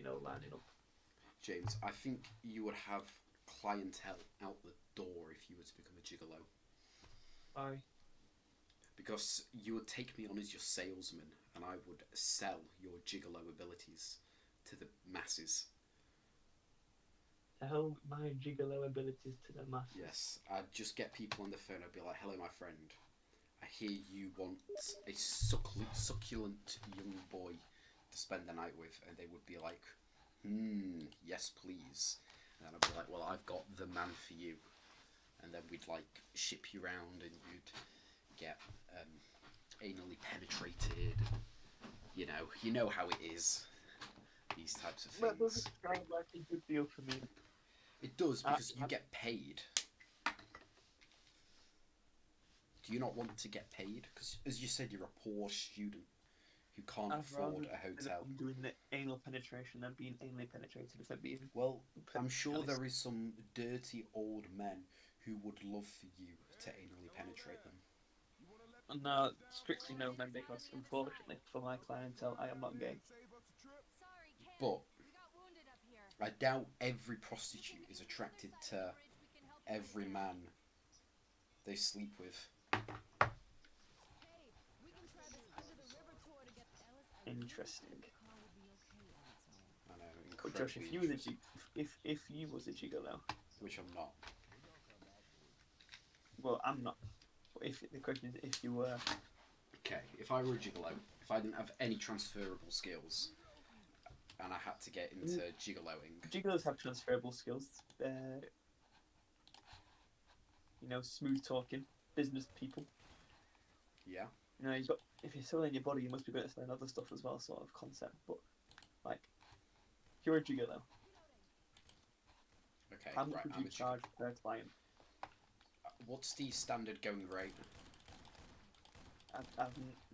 lining up. James, I think you would have clientele out the door if you were to become a gigolo. Why? Because you would take me on as your salesman and I would sell your gigolo abilities to the masses. Sell my gigolo abilities to the masses. Yes, I'd just get people on the phone. I'd be like, "Hello, my friend. I hear you want a succulent young boy to spend the night with," and they would be like, yes, please. And then I'd be like, "Well, I've got the man for you," and then we'd like ship you around, and you'd get anally penetrated. You know how it is. These types of That things. doesn't sound like a good deal for me. It does because you get paid. Do you not want to get paid? Because, as you said, you're a poor student who can't afford a hotel. I'm doing the anal penetration than being anally penetrated, if I'm being. Well, I'm sure there is some dirty old men who would love for you to anally penetrate them. No, strictly no, man, because unfortunately for my clientele, I am not gay. But I doubt every prostitute is attracted to every man they sleep with. Interesting. I know, But Josh, incredibly if you was interesting. if you was a gigolo, Which I'm not. well, I'm not. But if the question is if you were, Okay, if I were a gigolo, if I didn't have any transferable skills, and I had to get into gigoloing, gigolos have transferable skills. Smooth talking, business people. yeah, You've got, if you're selling your body, you must be good at selling other stuff as well, sort of concept. But like, if you're a gigolo, okay, how much right, would I'm you a charge gigolo. per client? What's the standard going rate?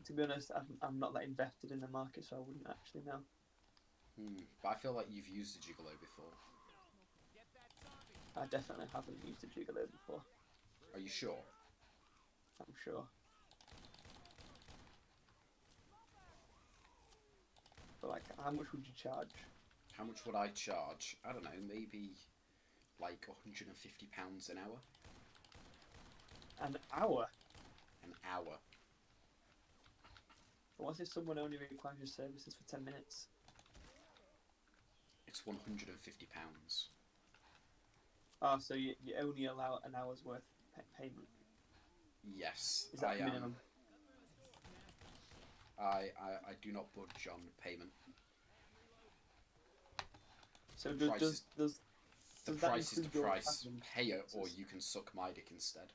To be honest, I'm not that invested in the market, so I wouldn't actually know. But I feel like you've used a gigolo before. I definitely haven't used a gigolo before. Are you sure? I'm sure. But like, how much would you charge? How much would I charge? I don't know, maybe like £150 an hour. An hour? An hour. But what if someone only requires your services for 10 minutes? It's £150. Oh, so you only allow an hour's worth payment? Yes, Is that I am. minimum? I do not budge on payment. So The price is the price. Pay it, or you can suck my dick instead.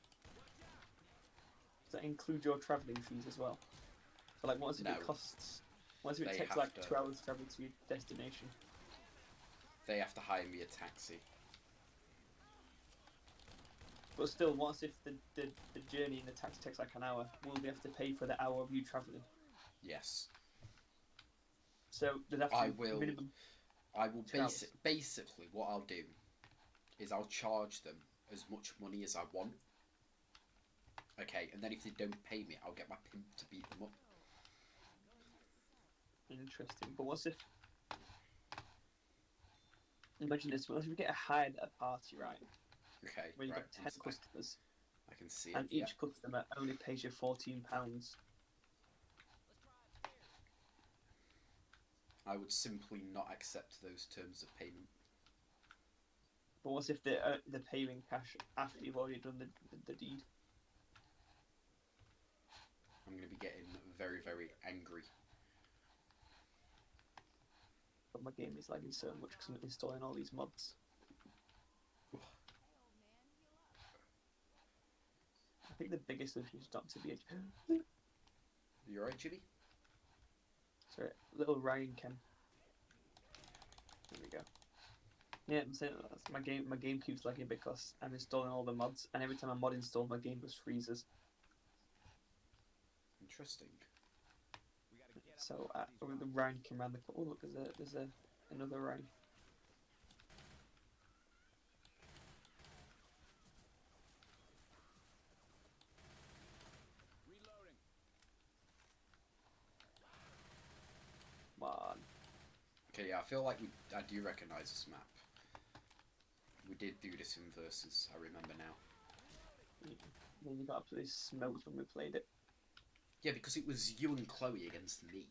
Does that include your travelling fees as well? So like, what if it costs? What if it takes like 2 hours to travel to your destination? They have to hire me a taxi. But still, what if the journey in the taxi takes like an hour? Will they have to pay for the hour of you travelling? Yes. So there'd have to be minimum. I will basically what I'll do is I'll charge them as much money as I want. Okay, and then if they don't pay me, I'll get my pimp to beat them up. Interesting. But what if? Imagine this. What if we get a hired at a party, right? Okay. Where you've right, got 10 customers. I can see and it. each customer only pays you £14. I would simply not accept those terms of payment. But what if they're paying cash after you've already done the deed? I'm going to be getting very, very angry. But my game is lagging so much because I'm installing all these mods. I think the biggest solution is not to be a... You alright, Jimmy? Sorry, little Ryan Ken. There we go. Yeah, I'm saying that's my game keeps lagging because I'm installing all the mods, and every time a mod installs, my game just freezes. Interesting. So the Ryan came around the corner. Oh look, there's another Ryan. Come on. Okay, yeah, I feel like I do recognise this map. We did do this in Versus, I remember now. Then you got absolutely smoked when we played it. Yeah, because it was you and Chloe against me.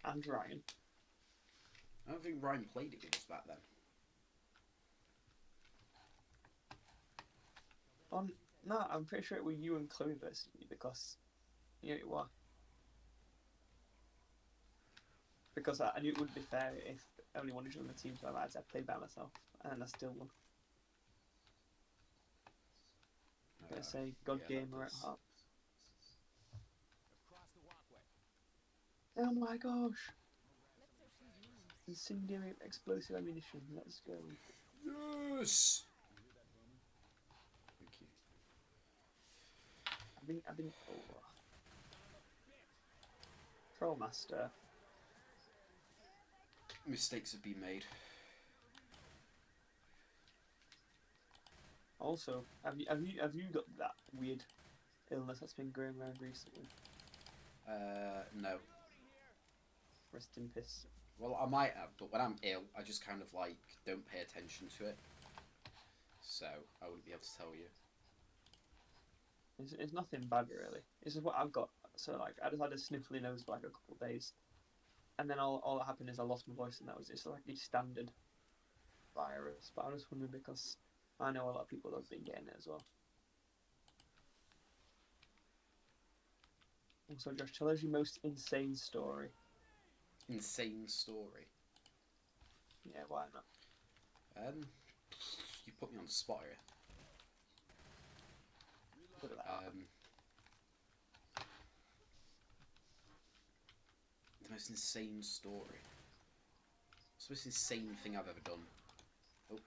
And Ryan. I don't think Ryan played it with us back then. No, I'm pretty sure it was you and Chloe versus me because it was. Because I knew it wouldn't be fair if only one of you on the team, so I had to play by myself, and I still won. I'm gonna say God Gamer at heart. Oh my gosh! Incendiary explosive ammunition. Let's go. Yes. Thank you. I've been. Oh. Trollmaster. Mistakes have been made. Also, have you got that weird illness that's been going around recently? No. Rest in peace. Well, I might have, but when I'm ill, I just kind of like don't pay attention to it. So I wouldn't be able to tell you. It's nothing bad really. This is what I've got. So like, I just had a sniffly nose for like a couple of days, and then all that happened is I lost my voice, and that was just like the standard virus. But I was wondering because I know a lot of people that have been getting it as well. Also, Josh, tell us your most insane story. Insane story. Yeah, why not? You put me on the spot here. Look at that. The most insane story. What's the most insane thing I've ever done? Oh.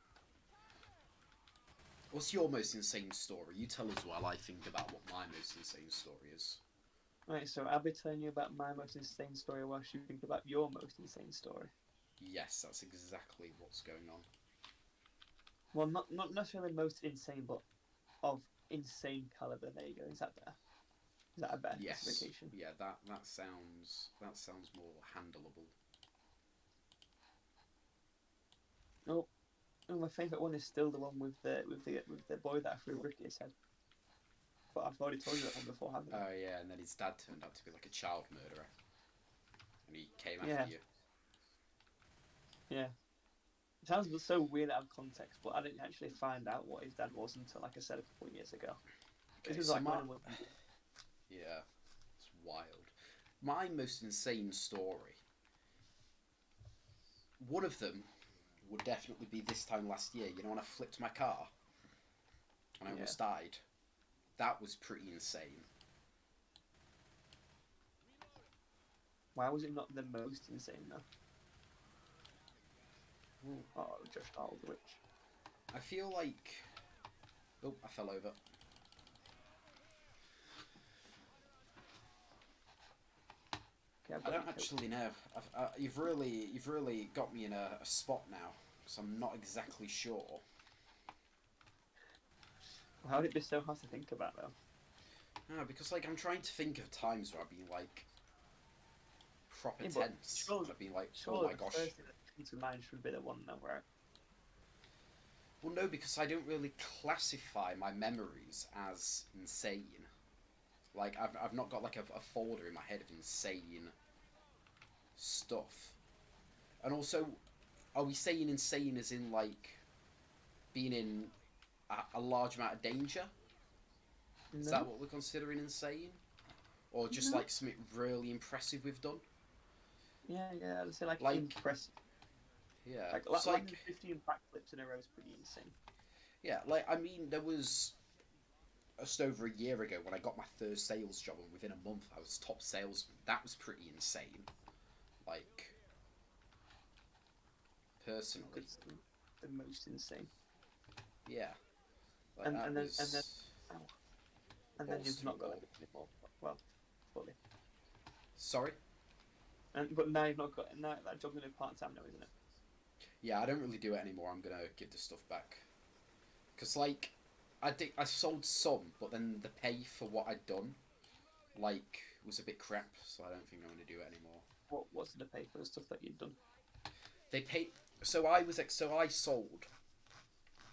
What's your most insane story? You tell us while I think about what my most insane story is. Right, so I'll be telling you about my most insane story whilst you think about your most insane story. Yes, that's exactly what's going on. Well, not necessarily most insane, but of insane caliber. There you go. Is that better? Is that a better specification? Yeah, that sounds more handleable. Oh, my favourite one is still the one with the boy that I threw a brick at his head. But I've already told you that one before, haven't I? Oh yeah, and then his dad turned out to be like a child murderer, and he came after you. Yeah. It sounds so weird out of context, but I didn't actually find out what his dad was until, like I said, a couple of years ago. Okay, This was so like when I was... Yeah, it's wild. My most insane story. One of them would definitely be this time last year. You know when I flipped my car and I almost died? That was pretty insane. Why was it not the most insane though? Ooh, oh, Josh Aldrich. I feel like... Oh, I fell over. Okay, I don't actually know. You've really got me in a spot now, because I'm not exactly sure. How would it be so hard to think about though? No, because like I'm trying to think of times where I've been like proper tense. I've been like, oh my gosh. The first thing that comes to mind should be the one though, right? Well, no, because I don't really classify my memories as insane. Like I've not got like a folder in my head of insane stuff. And also, are we saying insane as in like being in a large amount of danger? No. Is that what we're considering insane? Or just like something really impressive we've done? Yeah, I'd say like impressive. Yeah. Like 15 backflips in a row is pretty insane. Yeah, like, I mean, there was just over a year ago when I got my first sales job, and within a month I was top salesman. That was pretty insane. Like, personally. It's the most insane. Yeah. Like, and then you've not got it anymore. Well, fully. Sorry? But now you've not got it. Now that job's going to be part-time now, isn't it? Yeah, I don't really do it anymore. I'm going to give the stuff back. Because, like, I sold some, but then the pay for what I'd done, like, was a bit crap, so I don't think I'm going to do it anymore. What's the pay for the stuff that you've done? They pay. So I sold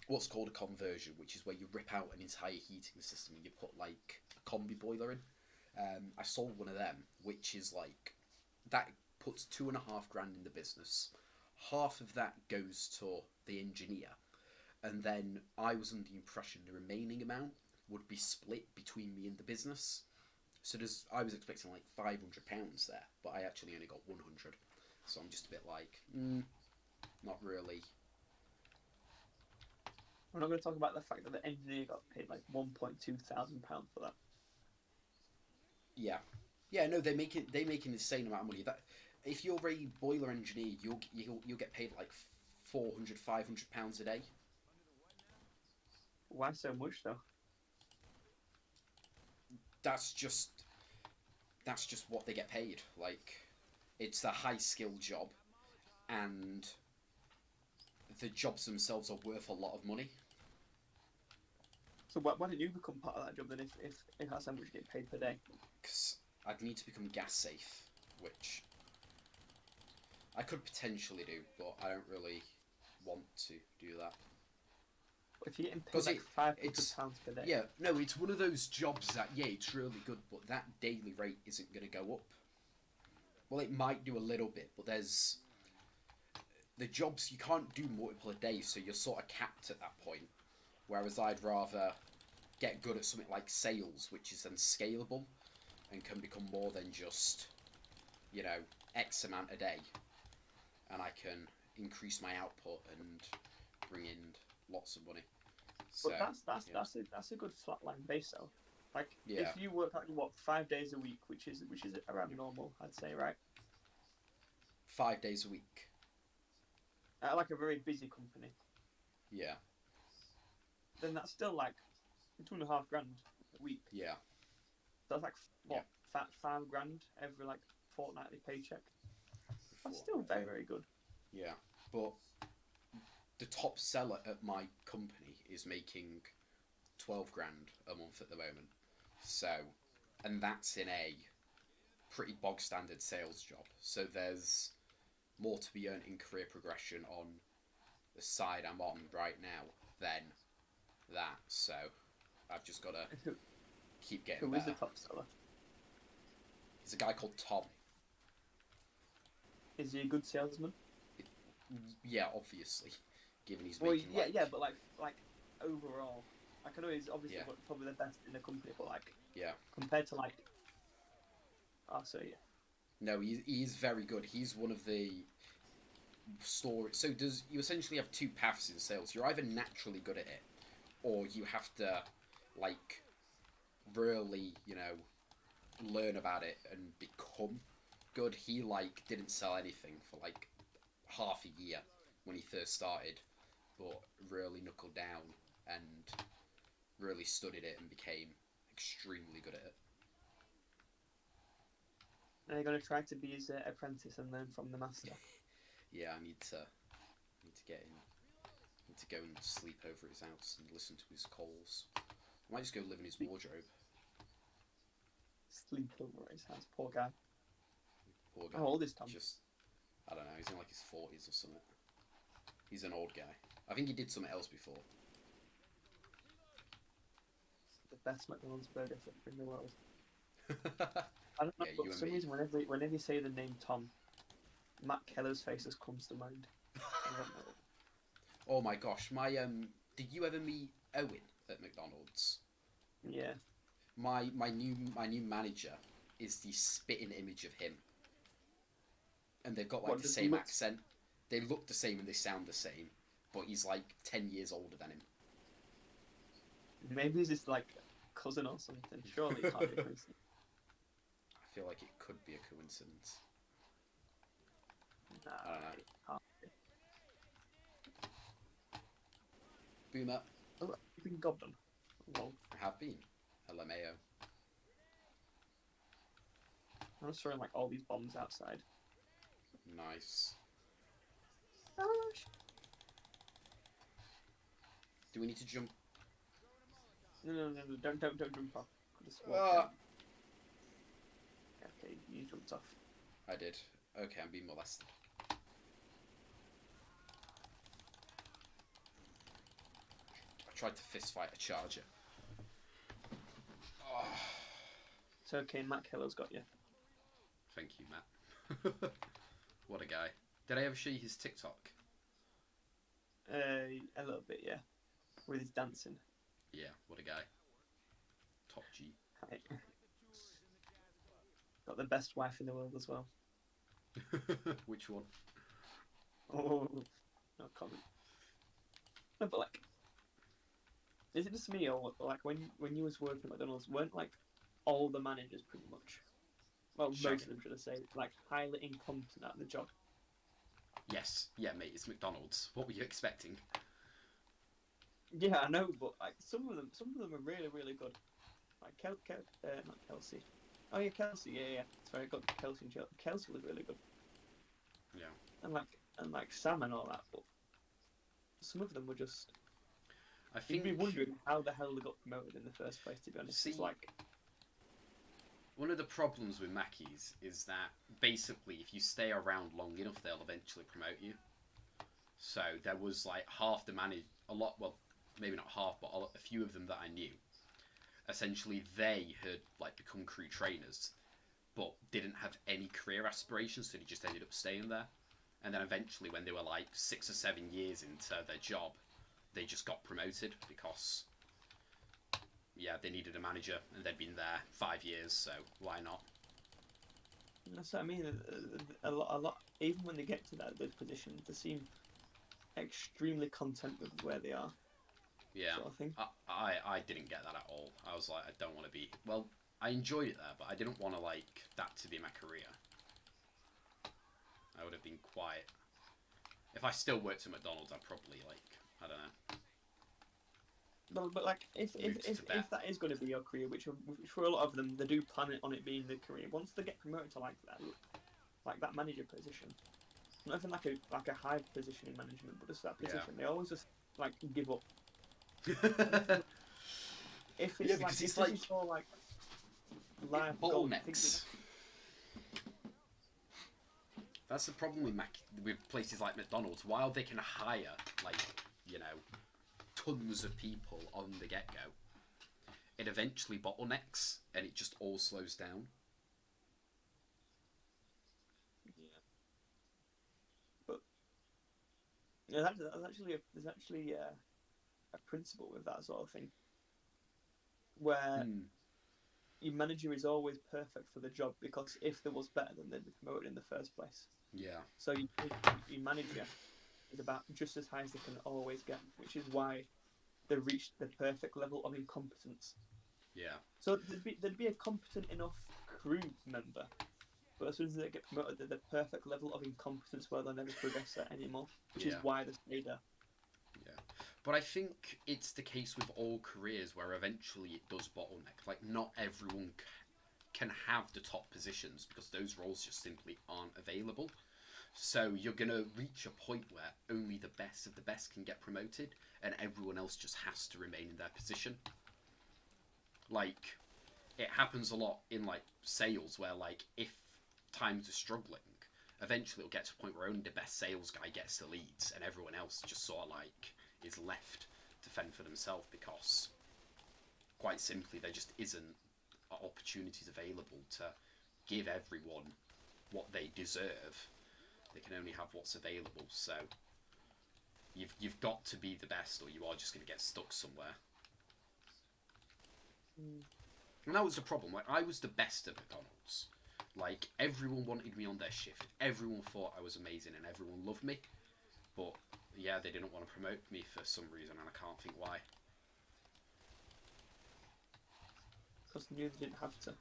what's called a conversion, which is where you rip out an entire heating system and you put like a combi boiler in. I sold one of them, which is like that puts $2.5 grand in the business. Half of that goes to the engineer, and then I was under the impression the remaining amount would be split between me and the business. So I was expecting like £500 there, but I actually only got 100. So I'm just a bit like, not really. We're not going to talk about the fact that the engineer got paid like £1,200 for that. Yeah. No, they make an insane amount of money. That if you're a boiler engineer, you'll get paid like £400-500 a day. Why so much though? That's just what they get paid. Like, it's a high skill job, and the jobs themselves are worth a lot of money. So why don't you become part of that job then if that's how much you get paid per day? Because I'd need to become gas safe, which I could potentially do, but I don't really want to do that. If you're getting paid like £500 per day. Yeah, no, it's one of those jobs that, yeah, it's really good, but that daily rate isn't going to go up. Well, it might do a little bit, but there's the jobs, you can't do multiple a day, so you're sort of capped at that point. Whereas I'd rather get good at something like sales, which is then scalable and can become more than just, X amount a day. And I can increase my output and bring in lots of money. So, but that's a good flatline base though. Like, yeah. If you work like 5 days a week, which is around normal, I'd say, right? 5 days a week. At like a very busy company. Yeah. Then that's still like £2.5 grand a week. Yeah. That's like £5 grand every like fortnightly paycheck. That's still very, very good. Yeah, but the top seller at my company is making 12 grand a month at the moment. So, and that's in a pretty bog standard sales job. So there's more to be earned in career progression on the side I'm on right now than that. So I've just got to keep getting Who better. is the top seller? He's a guy called Tom. Is he a good salesman? Yeah, obviously, given he's well, making but like overall, like I know he's obviously probably the best in the company, but like compared to like, No, he's very good. He's one of the store. So you essentially have two paths in sales. You're either naturally good at it, or you have to like really learn about it and become good. He didn't sell anything for like half a year when he first started, but really knuckled down and really studied it and became extremely good at it. Are you going to try to be his apprentice and learn from the master? Yeah, I need to get in. I need to go and sleep over at his house and listen to his calls. I might just go live in his wardrobe. Sleep over at his house, poor guy. Poor guy. How old is Tom? I don't know, he's in like his 40s or something. He's an old guy. I think he did something else before. The best McDonald's burger in the world. I don't know, Yeah, but for some reason, whenever you say the name Tom, Matt Keller's face just comes to mind. I don't know. Oh my gosh, did you ever meet Owen at McDonald's? Yeah. My new manager is the spitting image of him. And they've got the same accent. They look the same and they sound the same, but he's like 10 years older than him. Maybe he's just like cousin or something. Surely it can't be a coincidence. I feel like it could be a coincidence. Nah, I don't know. it can't be. Boomer. Oh, you've been gobbed. Lol. I have been. LMAO. I'm just throwing like all these bombs outside. Nice. Gosh. Do we need to jump? No, don't jump off. Just walk in. Okay, you jumped off. I did. Okay, I'm being molested. I tried to fist fight a charger. Oh, It's okay, Matt Keller's got you. thank you, Matt. What a guy. Did I ever show you his TikTok? A little bit, yeah. With his dancing. Yeah, what a guy. Top G. Right. Got the best wife in the world as well. Which one? Oh, no comment. No, but like, is it just me or like when you was working at McDonald's, weren't like all the managers pretty much? Well, most Shagging. of them should I say, like highly incompetent at the job. Yes, yeah, mate, it's McDonald's. What were you expecting? Yeah, I know, but like some of them are really really good. Like not Kelsey. Oh yeah, Kelsey. Yeah. Sorry, I got Kelsey and Chelsea. Kelsey was really good. Yeah. And like Sam and all that, but some of them were just. I You'd think be wondering how the hell they got promoted in the first place. To be honest, See- it's like one of the problems with Mackies is that basically if you stay around long enough, they'll eventually promote you. So there was like half the well, maybe not half, but a few of them that I knew. Essentially, they had like become crew trainers, but didn't have any career aspirations, so they just ended up staying there. And then eventually, when they were like 6 or 7 years into their job, they just got promoted because, yeah, they needed a manager and they'd been there 5 years, so why not? that's what I mean. A lot. Even when they get to those positions, they seem extremely content with where they are. Yeah, Sort of thing. I didn't get that at all. I was like, I don't want to be. Well, I enjoyed it there, but I didn't want to like that to be my career. I would have been quite. If I still worked at McDonald's, I'd probably like, I don't know. But like if Moved to Tibet. that is going to be your career, which for a lot of them they do plan it on it being their career. Once they get promoted to like that manager position, not even like a high position in management, but just that position, they always just like give up. If it's Yeah, like because if it's this like is your like life goal, bottlenecks. That's the problem with places like McDonald's. While they can hire like tons of people on the get-go, it eventually bottlenecks and it just all slows down. Yeah. But there's actually a principle with that sort of thing, where your manager is always perfect for the job because if there was better, then they'd be promoted in the first place. Yeah. So your manager is about just as high as they can always get, which is why they reached the perfect level of incompetence. Yeah. So there'd be a competent enough crew member, but as soon as they get promoted, they're the perfect level of incompetence where they'll never progress that anymore, which is why they stay there. Yeah. But I think it's the case with all careers where eventually it does bottleneck. Like, not everyone can have the top positions because those roles just simply aren't available. So you're going to reach a point where only the best of the best can get promoted and everyone else just has to remain in their position. Like, it happens a lot in, like, sales where, like, if times are struggling, eventually it'll get to a point where only the best sales guy gets the leads and everyone else just sort of, like, is left to fend for themselves because, quite simply, there just isn't opportunities available to give everyone what they deserve. They can only have what's available, so you've got to be the best or you are just going to get stuck somewhere. And that was the problem. Like, I was the best at McDonald's. Like, everyone wanted me on their shift. Everyone thought I was amazing and everyone loved me. But, yeah, they didn't want to promote me for some reason and I can't think why. Because they knew they didn't have to.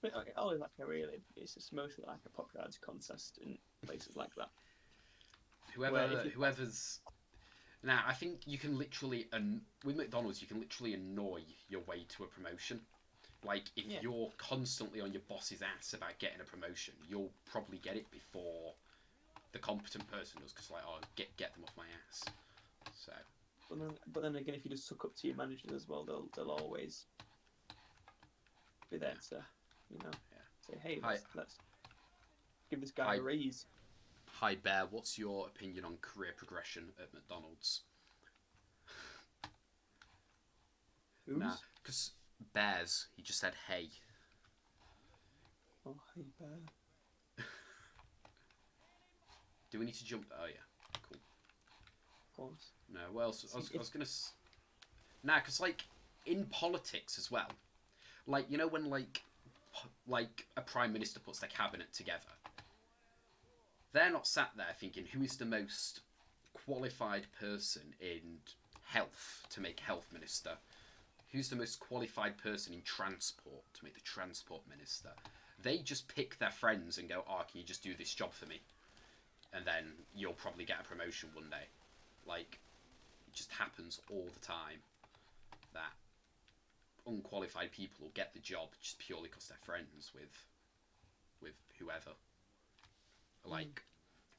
But like, all like it's just mostly like a popularity contest in places like that. Whoever's... Now, I think you can literally... with McDonald's, you can literally annoy your way to a promotion. Like, if you're constantly on your boss's ass about getting a promotion, you'll probably get it before the competent person does, because, like, oh, get them off my ass. So... But then again, if you just suck up to your managers as well, they'll always be there to, say, hey, Hi. let's give this guy Hi. a raise. Hi, Bear. What's your opinion on career progression at McDonald's? Who's? Nah, because Bears, he just said hey. Oh, hey, Bear. Do we need to jump? Oh, yeah. Cool. Of course. No, what else? I was going to... Nah, because, like, in politics as well, like, you know when, like a prime minister puts their cabinet together, they're not sat there thinking, who is the most qualified person in health to make health minister? Who's the most qualified person in transport to make the transport minister? They just pick their friends and go, oh, can you just do this job for me? And then you'll probably get a promotion one day. Like, it just happens all the time that unqualified people will get the job just purely because they're friends with whoever. Like,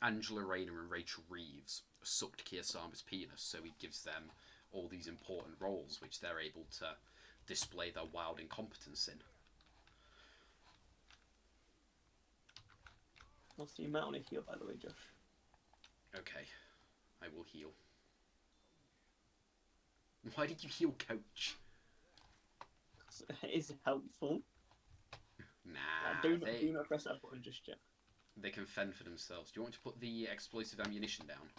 Angela Rayner and Rachel Reeves sucked Keir Starmer's penis, so he gives them all these important roles which they're able to display their wild incompetence in. What's the amount on a heal, by the way, Josh? Okay, I will heal. Why did you heal, Coach? It is helpful. Nah, Do not press that button just yet. They can fend for themselves. Do you want me to put the explosive ammunition down?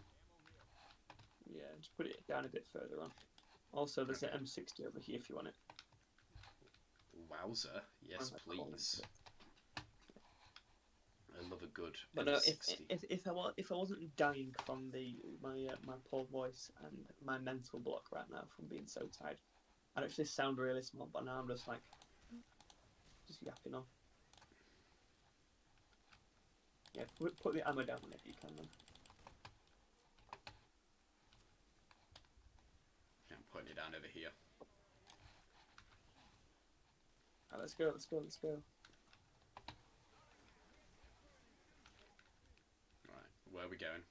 Yeah, just put it down a bit further on. Also, there's Okay. an M60 over here if you want it. Wowzer. Yes, please. I love a good But M60. if I wasn't dying from my poor voice and my mental block right now from being so tired, I'd actually sound really small. But now I'm just like, just yapping on. Yeah, put the ammo down whenever you can. Then. Yeah, I'm putting it down over here. Right, let's go. Right, where are we going?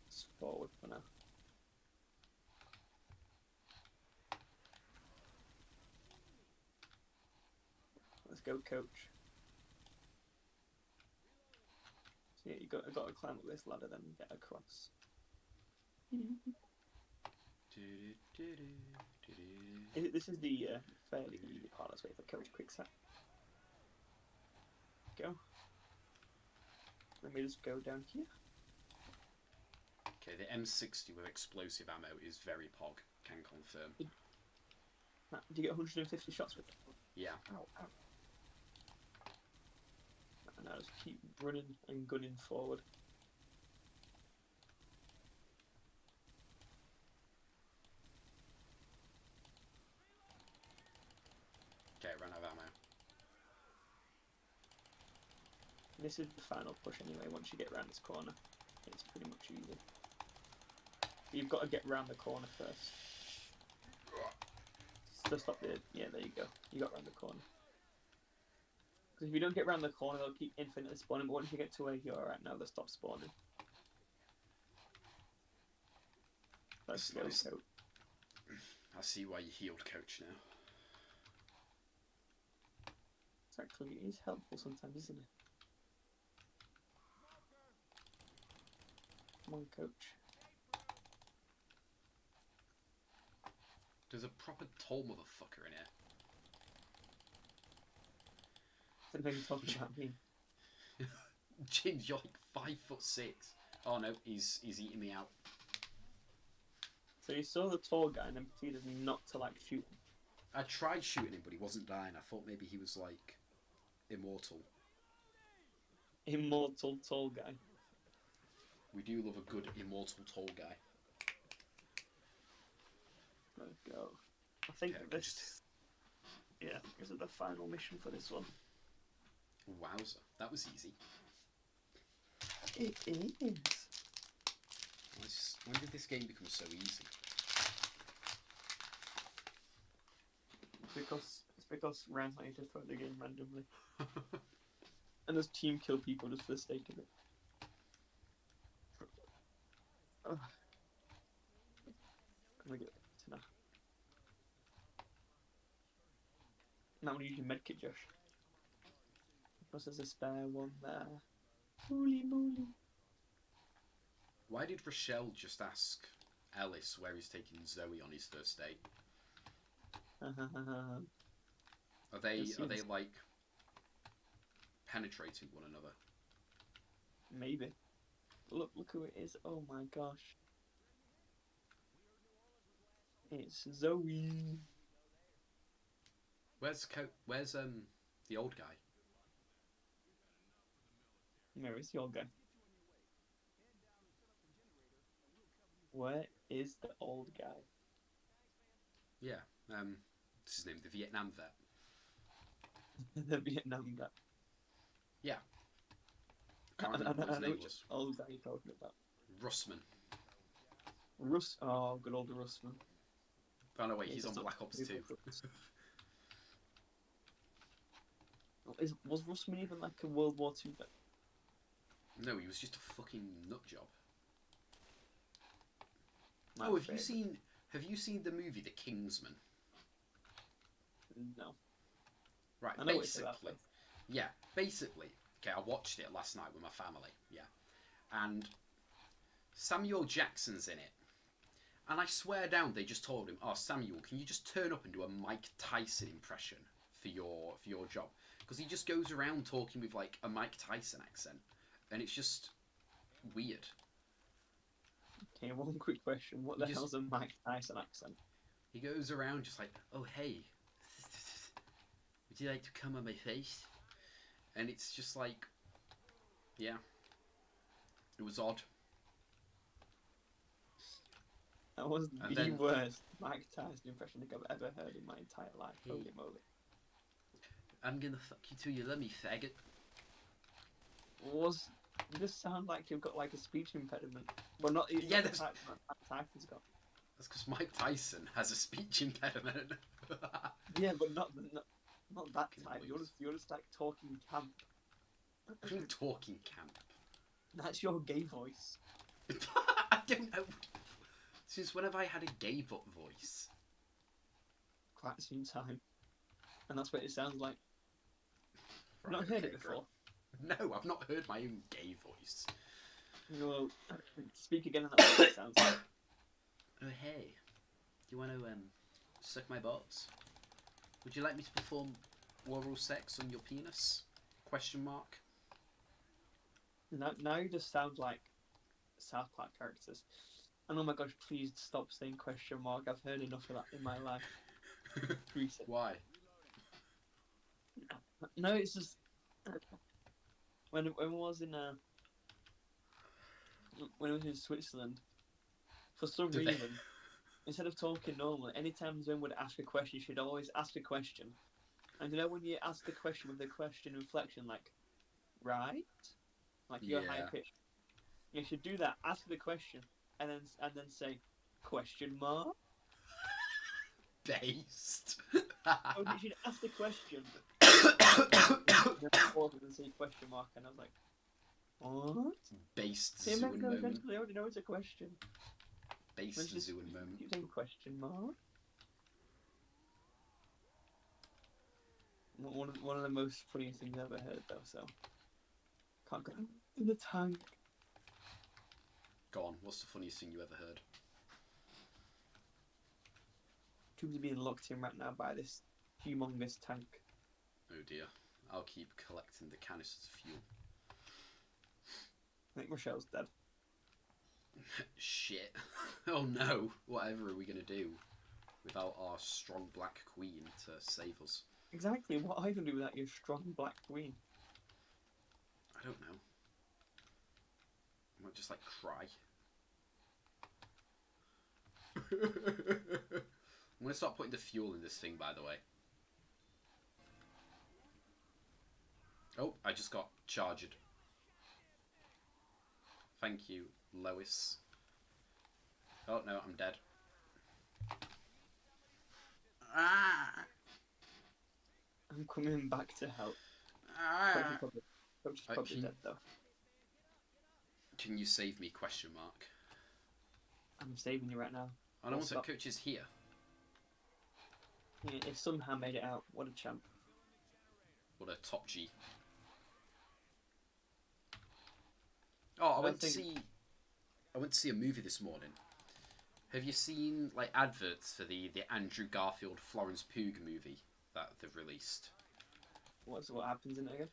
It's forward for now. Let's go, Coach. So yeah, you got to climb up this ladder then and get across. This is the fairly easy part. Let's wait for Coach Quickset. Go. Let me just go down here. Okay, the M60 with explosive ammo is very pog, can confirm. Do you get 150 shots with it? Yeah. Ow, ow. And I just keep running and gunning forward. Okay, ran out of ammo. This is the final push anyway, once you get around this corner. It's pretty much easy. You've got to get round the corner first. So stop there. Yeah, there you go. You got round the corner. Because if you don't get round the corner, they'll keep infinitely spawning, but once you get to where you're at now, they'll stop spawning. Let's go, Nice. Coach. I see why you healed, Coach, now. Exactly, it is helpful sometimes, isn't it? Come on, Coach. There's a proper tall motherfucker in here. I think you're talking about me. James, you're like 5'6". Oh no, he's eating me out. So you saw the tall guy and then proceeded not to like shoot him. I tried shooting him, but he wasn't dying. I thought maybe he was like immortal. Immortal tall guy. We do love a good immortal tall guy. Let's go. I think Okay, this is the final mission for this one. Wowzer, that was easy. It is. When did this game become so easy? It's because Ryan's not to throw the game randomly. And there's team kill people just for the sake of it. I'm gonna get to now. Might want to use your medkit, Josh. Plus, there's a spare one there. Holy moly! Why did Rochelle just ask Ellis where he's taking Zoe on his first date? Are they like penetrating one another? Maybe. Look who it is. Oh my gosh. It's Zoe. Where's the old guy? Where is the old guy? Where is the old guy? Yeah, what's his name? The Vietnam vet. The Vietnam guy. Yeah. I Can't remember what his name which was. old guy you're talking about. Russman. Oh, good old Russman. Oh no, wait, Yeah, he's on just Black Ops 2. Was Russman even like a World War II vet? No, he was just a fucking nut job. My Oh, favourite. have you seen the movie The Kingsman? No. Right, I know what it's about, basically. Okay, I watched it last night with my family, yeah. And Samuel Jackson's in it. And I swear down they just told him, "Oh, Samuel, can you just turn up and do a Mike Tyson impression for your job?" Because he just goes around talking with like a Mike Tyson accent. And it's just weird. Okay, one quick question. What the hell's a Mike Tyson accent? He goes around just like, "Oh, hey, would you like to come on my face?" And it's just like, yeah. It was odd. That was And the then- worst Mike Tyson impression I think I've ever heard in my entire life. Hey. Holy moly. "I'm gonna fuck you till you let me, faggot." You just sound like you've got like a speech impediment. Well, not Yeah, not that's- the type Mike Tyson's got. That's because Mike Tyson has a speech impediment. Yeah, but not that Fucking type. please. You're just like talking camp. I'm talking camp. That's your gay voice. I don't know. Since when have I had a gay voice? Quite some time. And that's what it sounds like. I've not Right, heard okay, it before. girl. No, I've not heard my own gay voice. Well, speak again and that's what it sounds like. Oh, hey. Do you want to suck my balls? Would you like me to perform oral sex on your penis? Question mark. Now you just sound like South Park characters. And oh my gosh, please stop saying question mark. I've heard enough of that in my life. Recently. Why? No, it's just when I was in when I was in Switzerland, for some Did they- reason, instead of talking normally, anytime Zoe would ask a question, she'd always ask a question. And you know when you ask the question with the question inflection, like, right, like you're high Yeah. pitched, you should do that. Ask the question, and then say, question mark. Based. Oh, you should ask the question. Then pause and say question mark, and I was like, what? Based Say Zoon no, moment. I already know it's a question. Based Let's just Zoon moment. keep saying question mark. One of the most funniest things I've ever heard, though. So can't go in the tank. Go on, what's the funniest thing you ever heard? Tubes are being locked in right now by this humongous tank. Oh dear. I'll keep collecting the canisters of fuel. I think Rochelle's dead. Shit. Oh no. Whatever are we going to do without our strong black queen to save us? Exactly. What are you gonna do without your strong black queen? I don't know. I might just like cry. I'm going to start putting the fuel in this thing, by the way. Oh, I just got charged. Thank you, Lois. Oh no, I'm dead. Ah! I'm coming back to help. Ah! Coach is probably dead though. Can you save me? Question mark. I'm saving you right now. I don't want Stop. Coach is here. Yeah, it somehow made it out. What a champ. Or the top G. Oh, I went to see a movie this morning. Have you seen like adverts for the Andrew Garfield Florence Pugh movie that they've released? What happens in it again?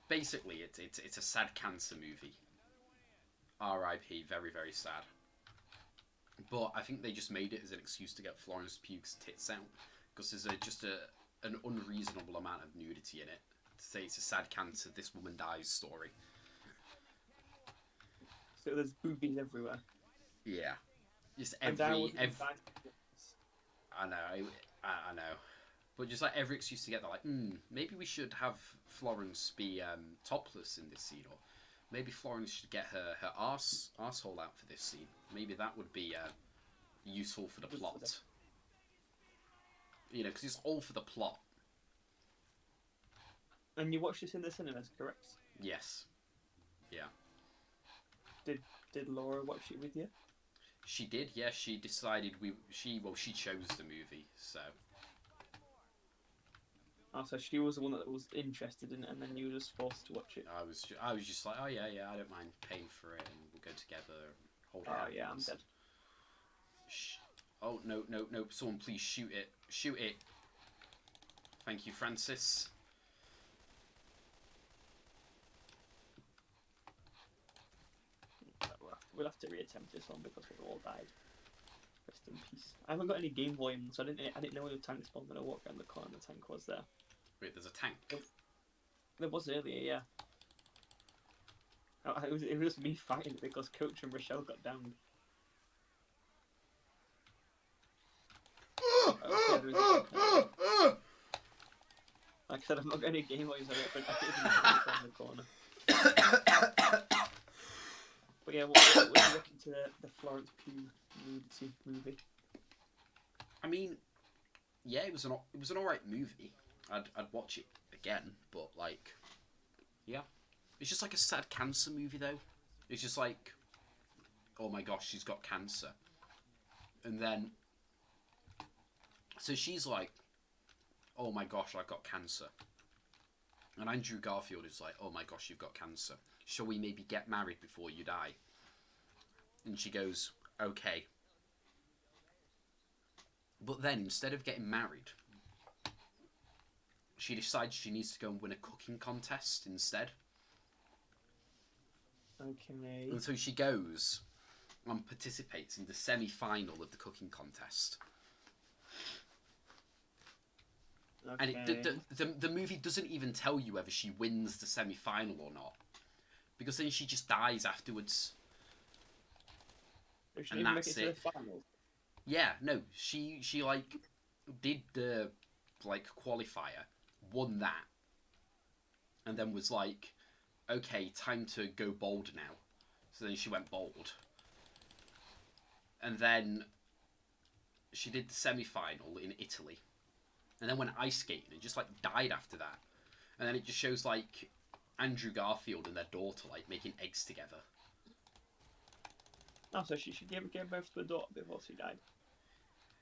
Basically, it's a sad cancer movie. R.I.P. Very, very sad. But I think they just made it as an excuse to get Florence Pugh's tits out because there's just an unreasonable amount of nudity in it. To say it's a sad cancer, this woman dies story. So there's boobies everywhere. Yeah, just I every. I I know, but just like every excuse to get that, like, maybe we should have Florence be topless in this scene, or maybe Florence should get her arsehole out for this scene. Maybe that would be useful for the plot. You know, because it's all for the plot. And you watched this in the cinemas, correct? Yes. Yeah. Did Laura watch it with you? She did, yeah. She decided she chose the movie, so. Oh, so she was the one that was interested in it, and then you were just forced to watch it. I was just like, oh yeah, I don't mind paying for it, and we'll go together, and hold hands. Oh yeah, I'm dead. Oh no! Someone please shoot it! Shoot it! Thank you, Francis. We'll have to reattempt this one because we've all died. Rest in peace. I haven't got any game volume, so I didn't know where the tank spawned when I walked around the corner and the tank was there. Wait, there's a tank? There was earlier, yeah. It was me fighting because Coach and Rochelle got downed. Like I said, I've not got any game volumes on it, but I think around the corner. But yeah, what do you reckon to the Florence Pugh nudity movie? I mean, yeah, it was an alright movie. I'd watch it again, but like, yeah, it's just like a sad cancer movie though. It's just like, oh my gosh, she's got cancer, and then so she's like, oh my gosh, I've got cancer, and Andrew Garfield is like, oh my gosh, you've got cancer. Shall we maybe get married before you die? And she goes, okay. But then, instead of getting married, she decides she needs to go and win a cooking contest instead. Okay. And so she goes and participates in the semi-final of the cooking contest. Okay. And the movie doesn't even tell you whether she wins the semi-final or not. Because then she just dies afterwards. She didn't make it to the final. Yeah, no, she like did the like qualifier, won that, and then was like, okay, time to go bold now. So then she went bold. And then she did the semi-final in Italy. And then went ice skating and just like died after that. And then it just shows like Andrew Garfield and their daughter like making eggs together. Oh, so she gave birth to a daughter before she died?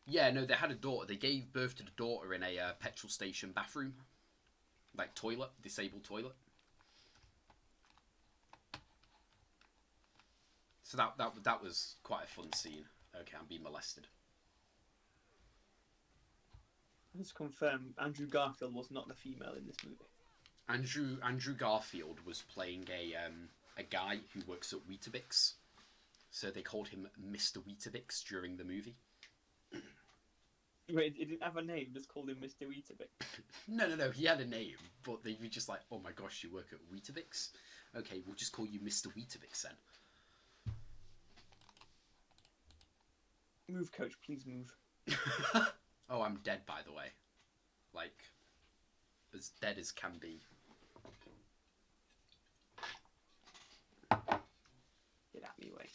Yeah, no, they had a daughter. They gave birth to the daughter in a petrol station bathroom. Like toilet, disabled toilet. So that was quite a fun scene. Okay, I'm being molested. Let's confirm, Andrew Garfield was not the female in this movie. Andrew Garfield was playing a guy who works at Weetabix. So they called him Mr. Weetabix during the movie. Wait, it didn't have a name, just called him Mr. Weetabix? No, he had a name, but they were just like, oh my gosh, you work at Weetabix? Okay, we'll just call you Mr. Weetabix then. Move, Coach, please move. Oh, I'm dead, by the way. Like, as dead as can be. Get out of my way.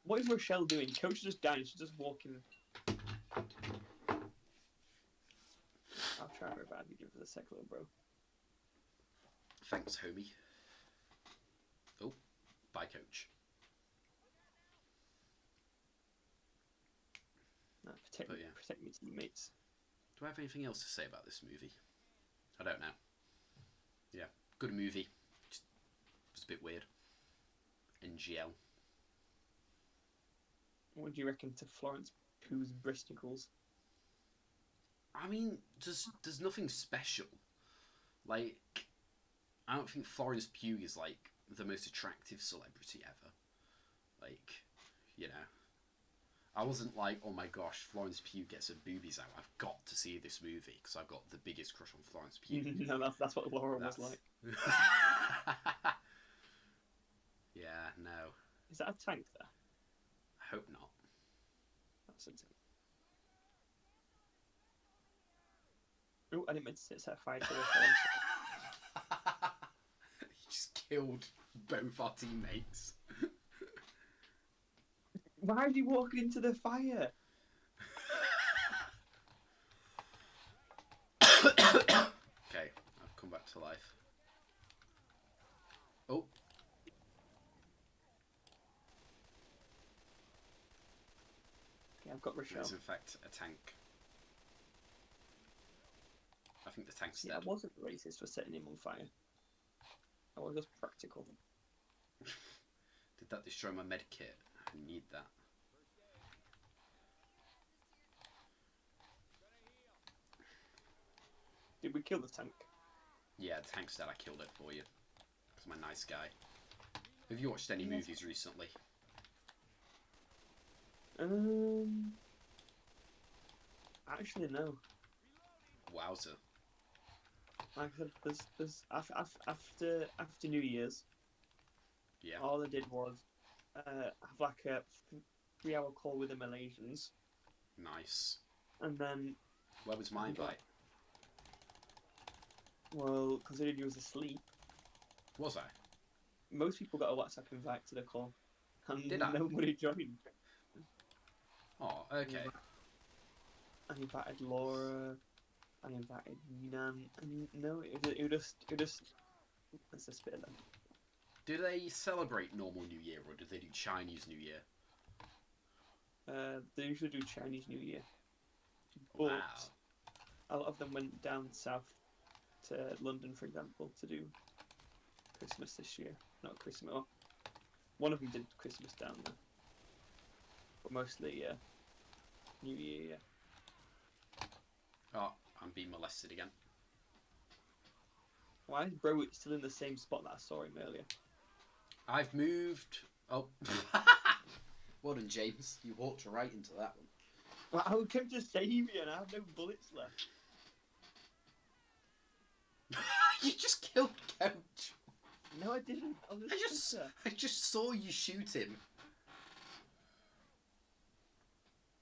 What is Rochelle doing? Coach is just dying. She's just walking. I'll try to revive you. Give it a sec, little bro. Thanks, homie. Oh, bye, Coach. Protect, But yeah. protect your teammates. Do I have anything else to say about this movie? I don't know. Yeah, good movie. Just a bit weird. NGL. What do you reckon to Florence Pugh's breasticles? I mean, there's nothing special. Like, I don't think Florence Pugh is like the most attractive celebrity ever. Like, you know, I wasn't like, oh my gosh, Florence Pugh gets her boobies out. I've got to see this movie because I've got the biggest crush on Florence Pugh. No, that's what Laura was like. Yeah, no. Is that a tank there? I hope not. That's a tank. Oh, I didn't mean to set fire to the phone. You just killed both our teammates. Why did you walk into the fire? Okay, I've come back to life. Oh. Okay, I've got Rochelle. It's in fact a tank. I think the tank's Yeah, dead. I wasn't racist for setting him on fire. I was just practical. Did that destroy my med kit? I need that. Did we kill the tank? Yeah, the tank's dead. I killed it for you. Because I'm a nice guy. Have you watched any movies recently? Actually, no. Wowzer. Like I said, there's after New Year's, Yeah. all I did was have like a 3-hour call with the Malaysians, Nice. and then, Where was my invite? well, considering you was asleep, Was I? most people got a WhatsApp invite to the call, and Did I? nobody joined. Oh, okay. I invited Laura, I invited Nan, and no, it was just let's just spit it then. Do they celebrate normal New Year or do they do Chinese New Year? They usually do Chinese New Year, but Wow. a lot of them went down south to London, for example, to do Christmas this year. Not Christmas. Oh, one of them did Christmas down there, but mostly New Year. Yeah. Oh, I'm being molested again. Why is Bro still in the same spot that I saw him earlier? I've moved. Oh. Well done, James. You walked right into that one. Well, I would come to save you, and I have no bullets left. You just killed Coach. No, I didn't. I just saw you shoot him.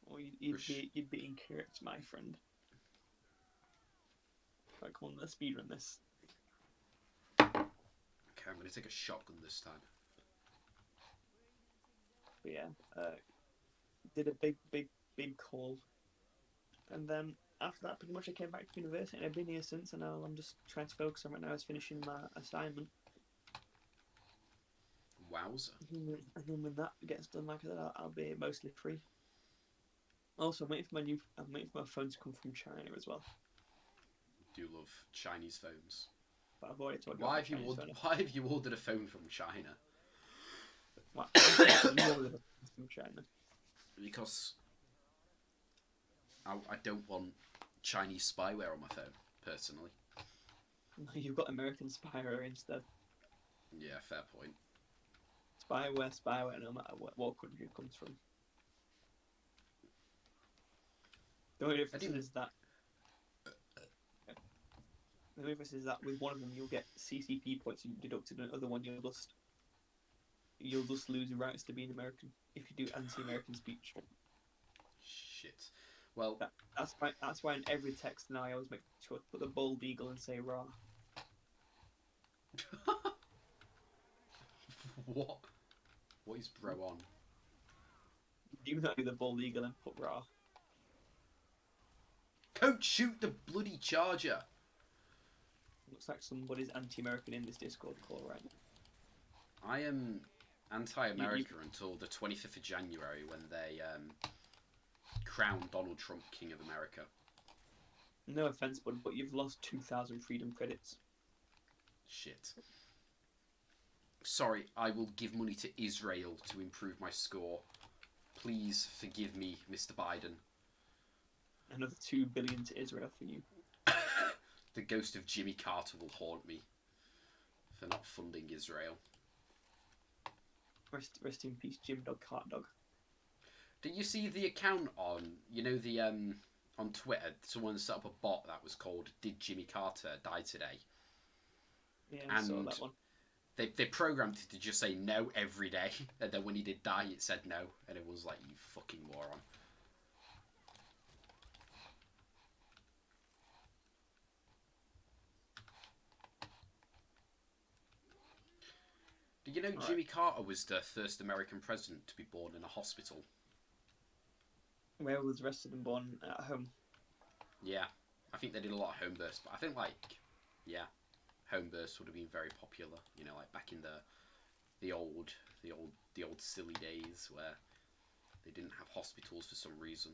Well, you'd be incorrect, my friend. Right, come on, let's speedrun this. Okay, I'm going to take a shotgun this time. But yeah, did a big call, and then after that, pretty much I came back to university, and I've been here since, and now I'm just trying to focus on right now is finishing my assignment. Wowzer. And then when that gets done, like I said, I'll be mostly free. Also, I'm waiting for my phone to come from China as well. Do love Chinese phones. But I've already told you. Why have you ordered a phone from China? What? From China. Because I don't want Chinese spyware on my phone, personally. No, you've got American spyware instead. Yeah, fair point. Spyware, no matter what country it comes from. The only difference is that. The only difference is that with one of them you'll get CCP points deducted, and the other one you'll just lose your rights to being American if you do anti-American speech. Shit. Well, that's why in every text now I always make sure to put the bald eagle and say "rah." What? What is bro on? Do not do the bald eagle and put "rah." Coach, shoot the bloody charger! Looks like somebody's anti-American in this Discord call right now. I am anti-America until the 25th of January when they crown Donald Trump King of America. No offense, bud, but you've lost 2,000 freedom credits. Shit. Sorry, I will give money to Israel to improve my score. Please forgive me, Mr. Biden. Another 2 billion to Israel for you. The ghost of Jimmy Carter will haunt me for not funding Israel. Rest in peace, Jim Dog Cart Dog. Did you see the account on, you know, the on Twitter? Someone set up a bot that was called "Did Jimmy Carter Die Today?" Yeah, I saw And that one. they programmed it to just say no every day, and then when he did die, it said no, and everyone's like, "You fucking moron." Did you know Jimmy Carter was the first American president to be born in a hospital? Where was the rest of them born? At home. Yeah, I think they did a lot of home births, but I think home births would have been very popular. You know, like back in the old silly days where they didn't have hospitals for some reason.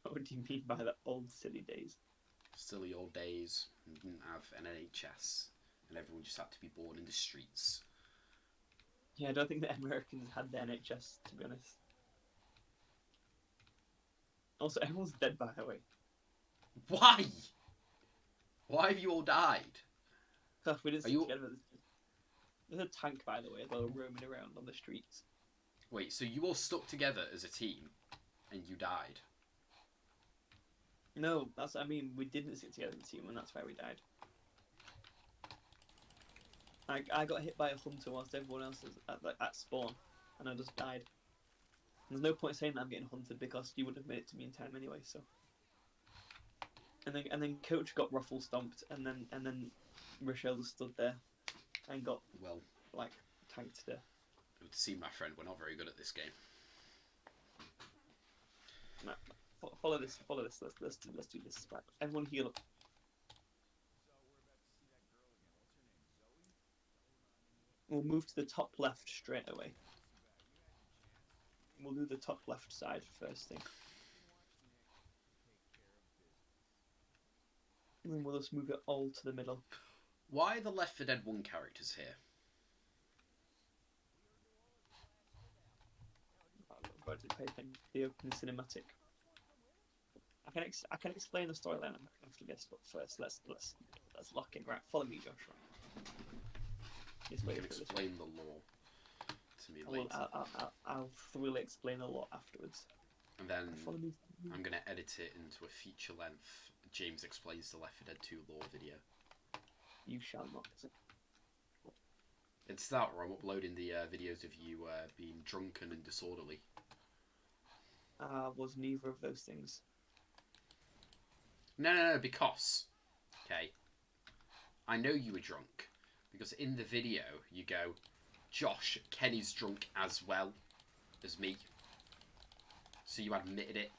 What do you mean by the old silly days? Silly old days. We didn't have an NHS, and everyone just had to be born in the streets. Yeah, I don't think the Americans had the NHS, to be honest. Also, everyone's dead, by the way. Why? Why have you all died? Because we didn't stick together. There's a tank, by the way, as well, roaming around on the streets. Wait, so you all stuck together as a team, and you died? No, I mean, we didn't stick together as a team, and that's why we died. I got hit by a hunter whilst everyone else was at spawn, and I just died. There's no point saying that I'm getting hunted because you wouldn't have made it to me in time anyway. So, and then Coach got ruffle stomped, and then Rochelle just stood there and got tanked to death. It would seem, my friend, we're not very good at this game. No, follow this. Let's do this. Right. Everyone heal up. We'll move to the top left straight away. We'll do the top left side first thing. And then we'll just move it all to the middle. Why are the Left 4 Dead 1 characters here? I'm going to pay attention to the opening cinematic. I can explain the storyline after this, but first let's lock in. Right, follow me, Josh. You can explain the law to me later. I'll thoroughly explain a lot afterwards. And then I'm going to edit it into a feature-length James Explains the Left 4 Dead 2 lore video. You shall not. It's that, or I'm uploading the videos of you being drunken and disorderly. Was neither of those things. No, because... Okay. I know you were drunk. Because in the video, you go, Josh, Kenny's drunk as well as me. So you admitted it.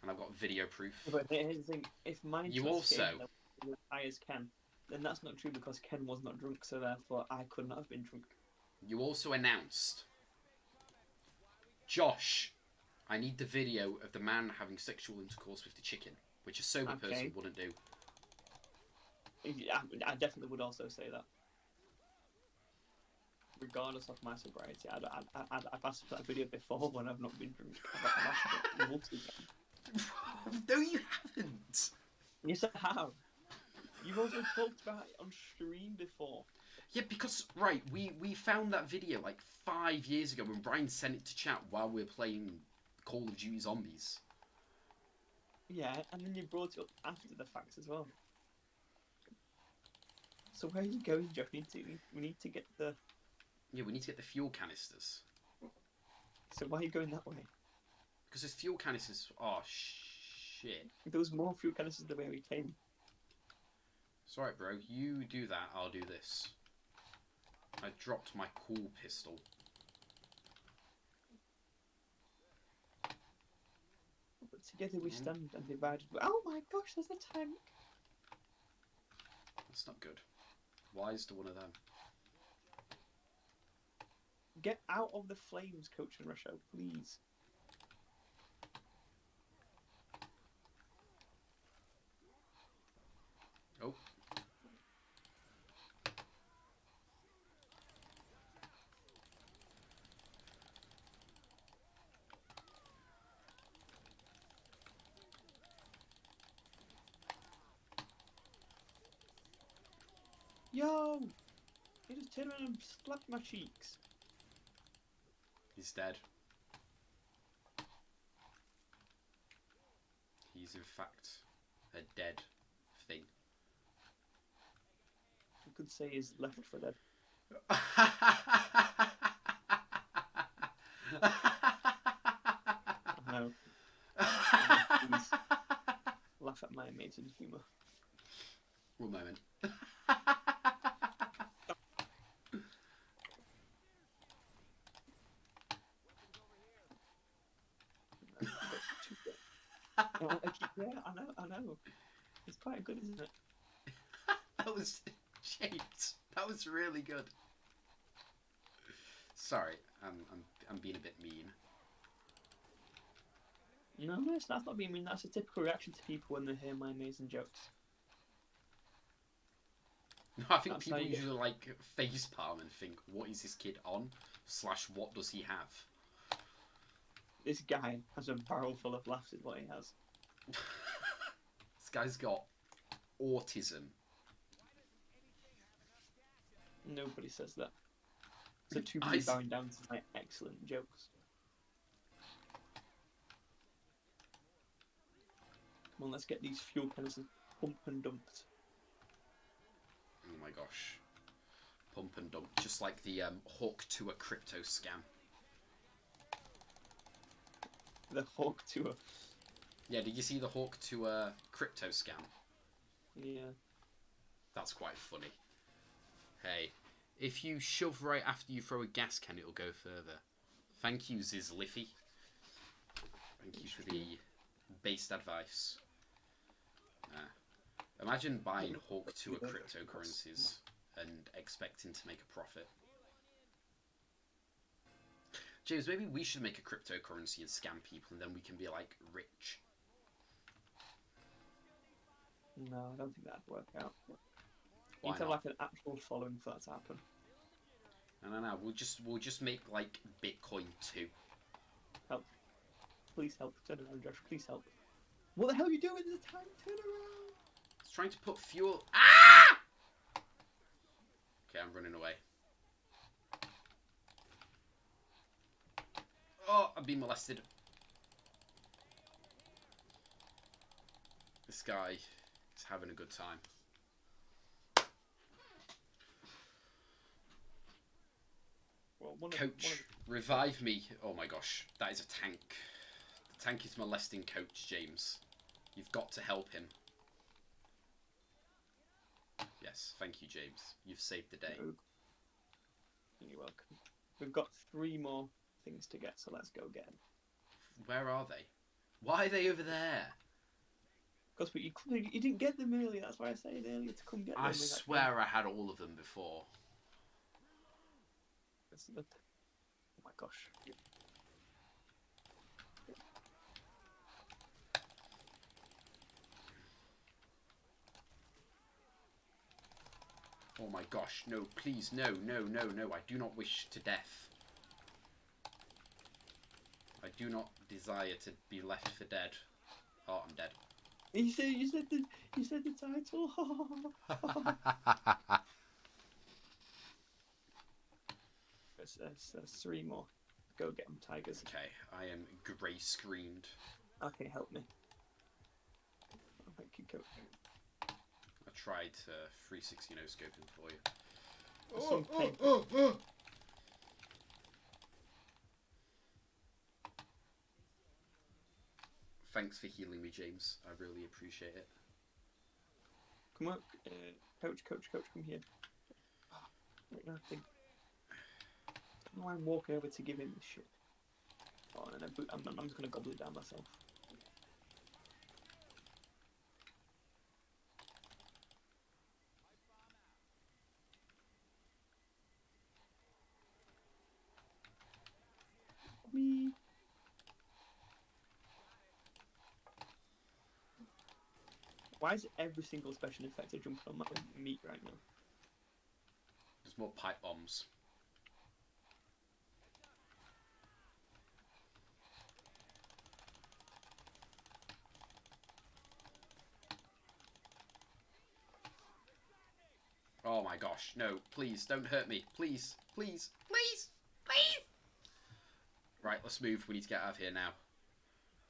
And I've got video proof. But here's the thing, if mine you also as high as Ken, then that's not true because Ken was not drunk, so therefore I could not have been drunk. You also announced, Josh, I need the video of the man having sexual intercourse with the chicken, which a sober person wouldn't do. Yeah, I definitely would also say that. Regardless of my sobriety, I've asked for that video before when I've not been drunk. I've asked for it multiple times. No, you haven't. Yes, I have. You've also talked about it on stream before. Yeah, because, right, we found that video like 5 years ago when Brian sent it to chat while we were playing Call of Duty Zombies. Yeah, and then you brought it up after the fact as well. So where are you going, Joe? We need to get the... Yeah, we need to get the fuel canisters. So why are you going that way? Because there's fuel canisters... Oh, shit. There was more fuel canisters the way we came. It's alright, bro. You do that, I'll do this. I dropped my cool pistol. But together we stand and divided... Oh my gosh, there's a tank! That's not good. Wise to one of them. Get out of the flames, Coach and Rusho, please. Oh. Yo! He just turned around and slapped my cheeks. He's dead. He's in fact a dead thing. You could say he's left for dead. No. Please laugh at my amazing humour. One moment. Yeah, I know. It's quite good, isn't it? That was shaped. That was really good. Sorry, I'm being a bit mean. No, that's not being mean. That's a typical reaction to people when they hear my amazing jokes. No, I think That's people how you get- usually like facepalm and think, what is this kid on? / what does he have? This guy has a barrel full of laughs, is what he has. This guy's got autism. Nobody says that. So too I many s- bowing down to my excellent jokes. Come on, let's get these fuel canisters pump and dumped. Oh my gosh. Pump and dump. Just like the Hawk to a crypto scam. The Hawk Tour. Yeah, did you see the Hawk to a crypto scam? Yeah. That's quite funny. Hey, if you shove right after you throw a gas can, it'll go further. Thank you, Zizliffy. Thank you for the based advice. Imagine buying Hawk to a cryptocurrencies and expecting to make a profit. James, maybe we should make a cryptocurrency and scam people, and then we can be like rich. No, I don't think that'd work out. You Why need to have not? like an actual following for that to happen. No. We'll just make like Bitcoin 2. Help. Please help. Turn around, Josh. Please help. What the hell are you doing? There's a tank. Turn around. It's trying to put fuel. Ah! Okay, I'm running away. Oh, I'm being molested. This guy is having a good time. Well, one Coach, revive me. Oh my gosh, that is a tank. The tank is molesting Coach James. You've got to help him. Yes, thank you, James. You've saved the day. You're welcome. We've got 3 more things to get, so let's go get them. Where are they? Why are they over there? Because you didn't get them earlier. That's why I said earlier to come get them. I swear I had all of them before. Oh my gosh. Oh my gosh, no, please, no. I do not wish to death. I do not desire to be left for dead. Oh, I'm dead. You said the title. There's 3 more. Go get them, tigers. Okay, I am grey screened. Okay, help me. Oh, thank you, Coach. I tried 360 no scoping for you. Some pain. Thanks for healing me, James. I really appreciate it. Come on, Coach, come here. Wait, no, I think. I don't know why I'm walking over to give him this shit. Oh, and then I'm just gonna gobble it down myself. Me. Why is every single special effect jumping on my meat right now? There's more pipe bombs. Oh my gosh, no, please, don't hurt me. Please, please, please, please! Right, let's move. We need to get out of here now.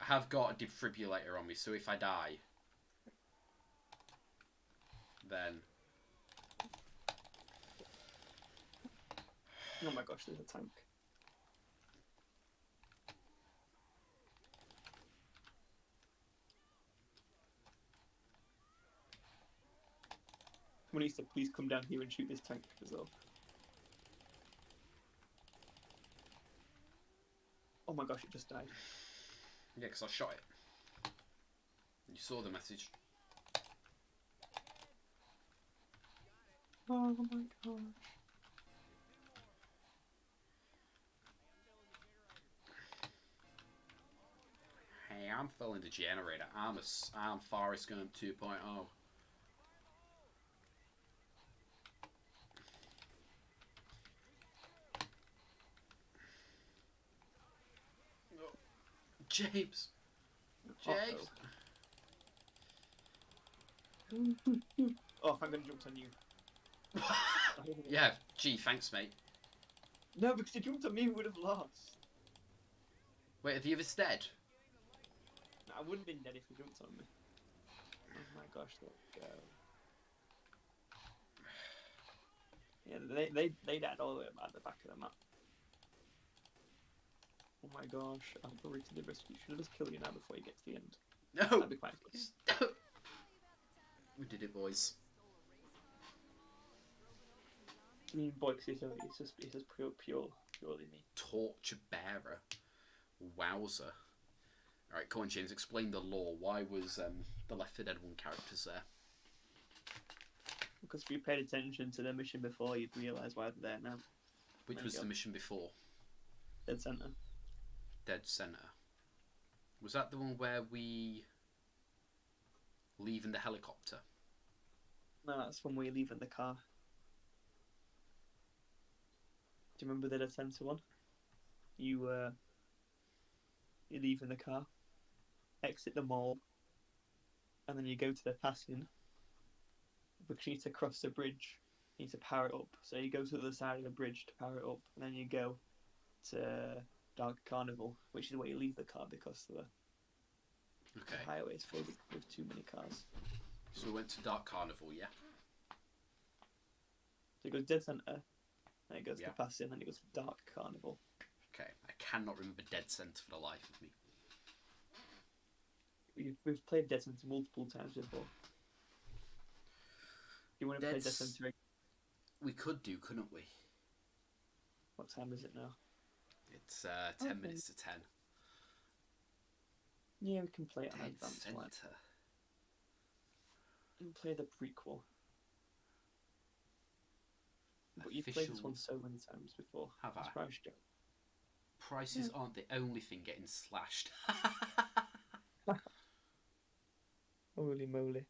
I have got a defibrillator on me, so if I die, then... Oh my gosh, there's a tank. Someone needs to please come down here and shoot this tank as well. Oh my gosh, it just died. Yeah, because I shot it. You saw the message. Oh my gosh. Hey, I'm filling the generator. I'm Forrest Gump 2.0. James! James! Oh, thank God I jumped on you. Yeah, gee, thanks, mate. No, because if you jumped on me, we would have lost. Wait, are the others dead? I wouldn't have been dead if you jumped on me. Oh my gosh, there we go. Yeah, they died all the way at the back of the map. Oh my gosh, I'm hurry to the rescue. Should I just kill you now before you get to the end? No! That'd be quite funny. Stop. We did it, boys. I mean, boy, it's just purely me. Torture bearer. Wowzer. Alright, come on, James, explain the lore. Why was the Left 4 Dead 1 characters there? Because if you paid attention to the mission before, you'd realise why they're there now. Which was the mission before? Dead Center. Dead Center. Was that the one where we leave in the helicopter? No, that's when we leave in the car. Do you remember the Dead Center one? You leave in the car, exit the mall, and then you go to the passing. Because you need to cross the bridge, you need to power it up. So you go to the other side of the bridge to power it up, and then you go to Dark Carnival, which is where you leave the car because the highway is filled with too many cars. So we went to Dark Carnival, yeah? So it goes Dead Center, then it goes to Passing, then it goes to Dark Carnival. Okay, I cannot remember Dead Center for the life of me. We've played Dead Center multiple times before. Do you want to play Dead Center again? We could do, couldn't we? What time is it now? It's 10 minutes to 10. Yeah, we can play it on Dead advanced. Center. We can play the prequel. But you've played this one so many times before. Have I? Surprise, Joe. Prices aren't the only thing getting slashed. Holy moly.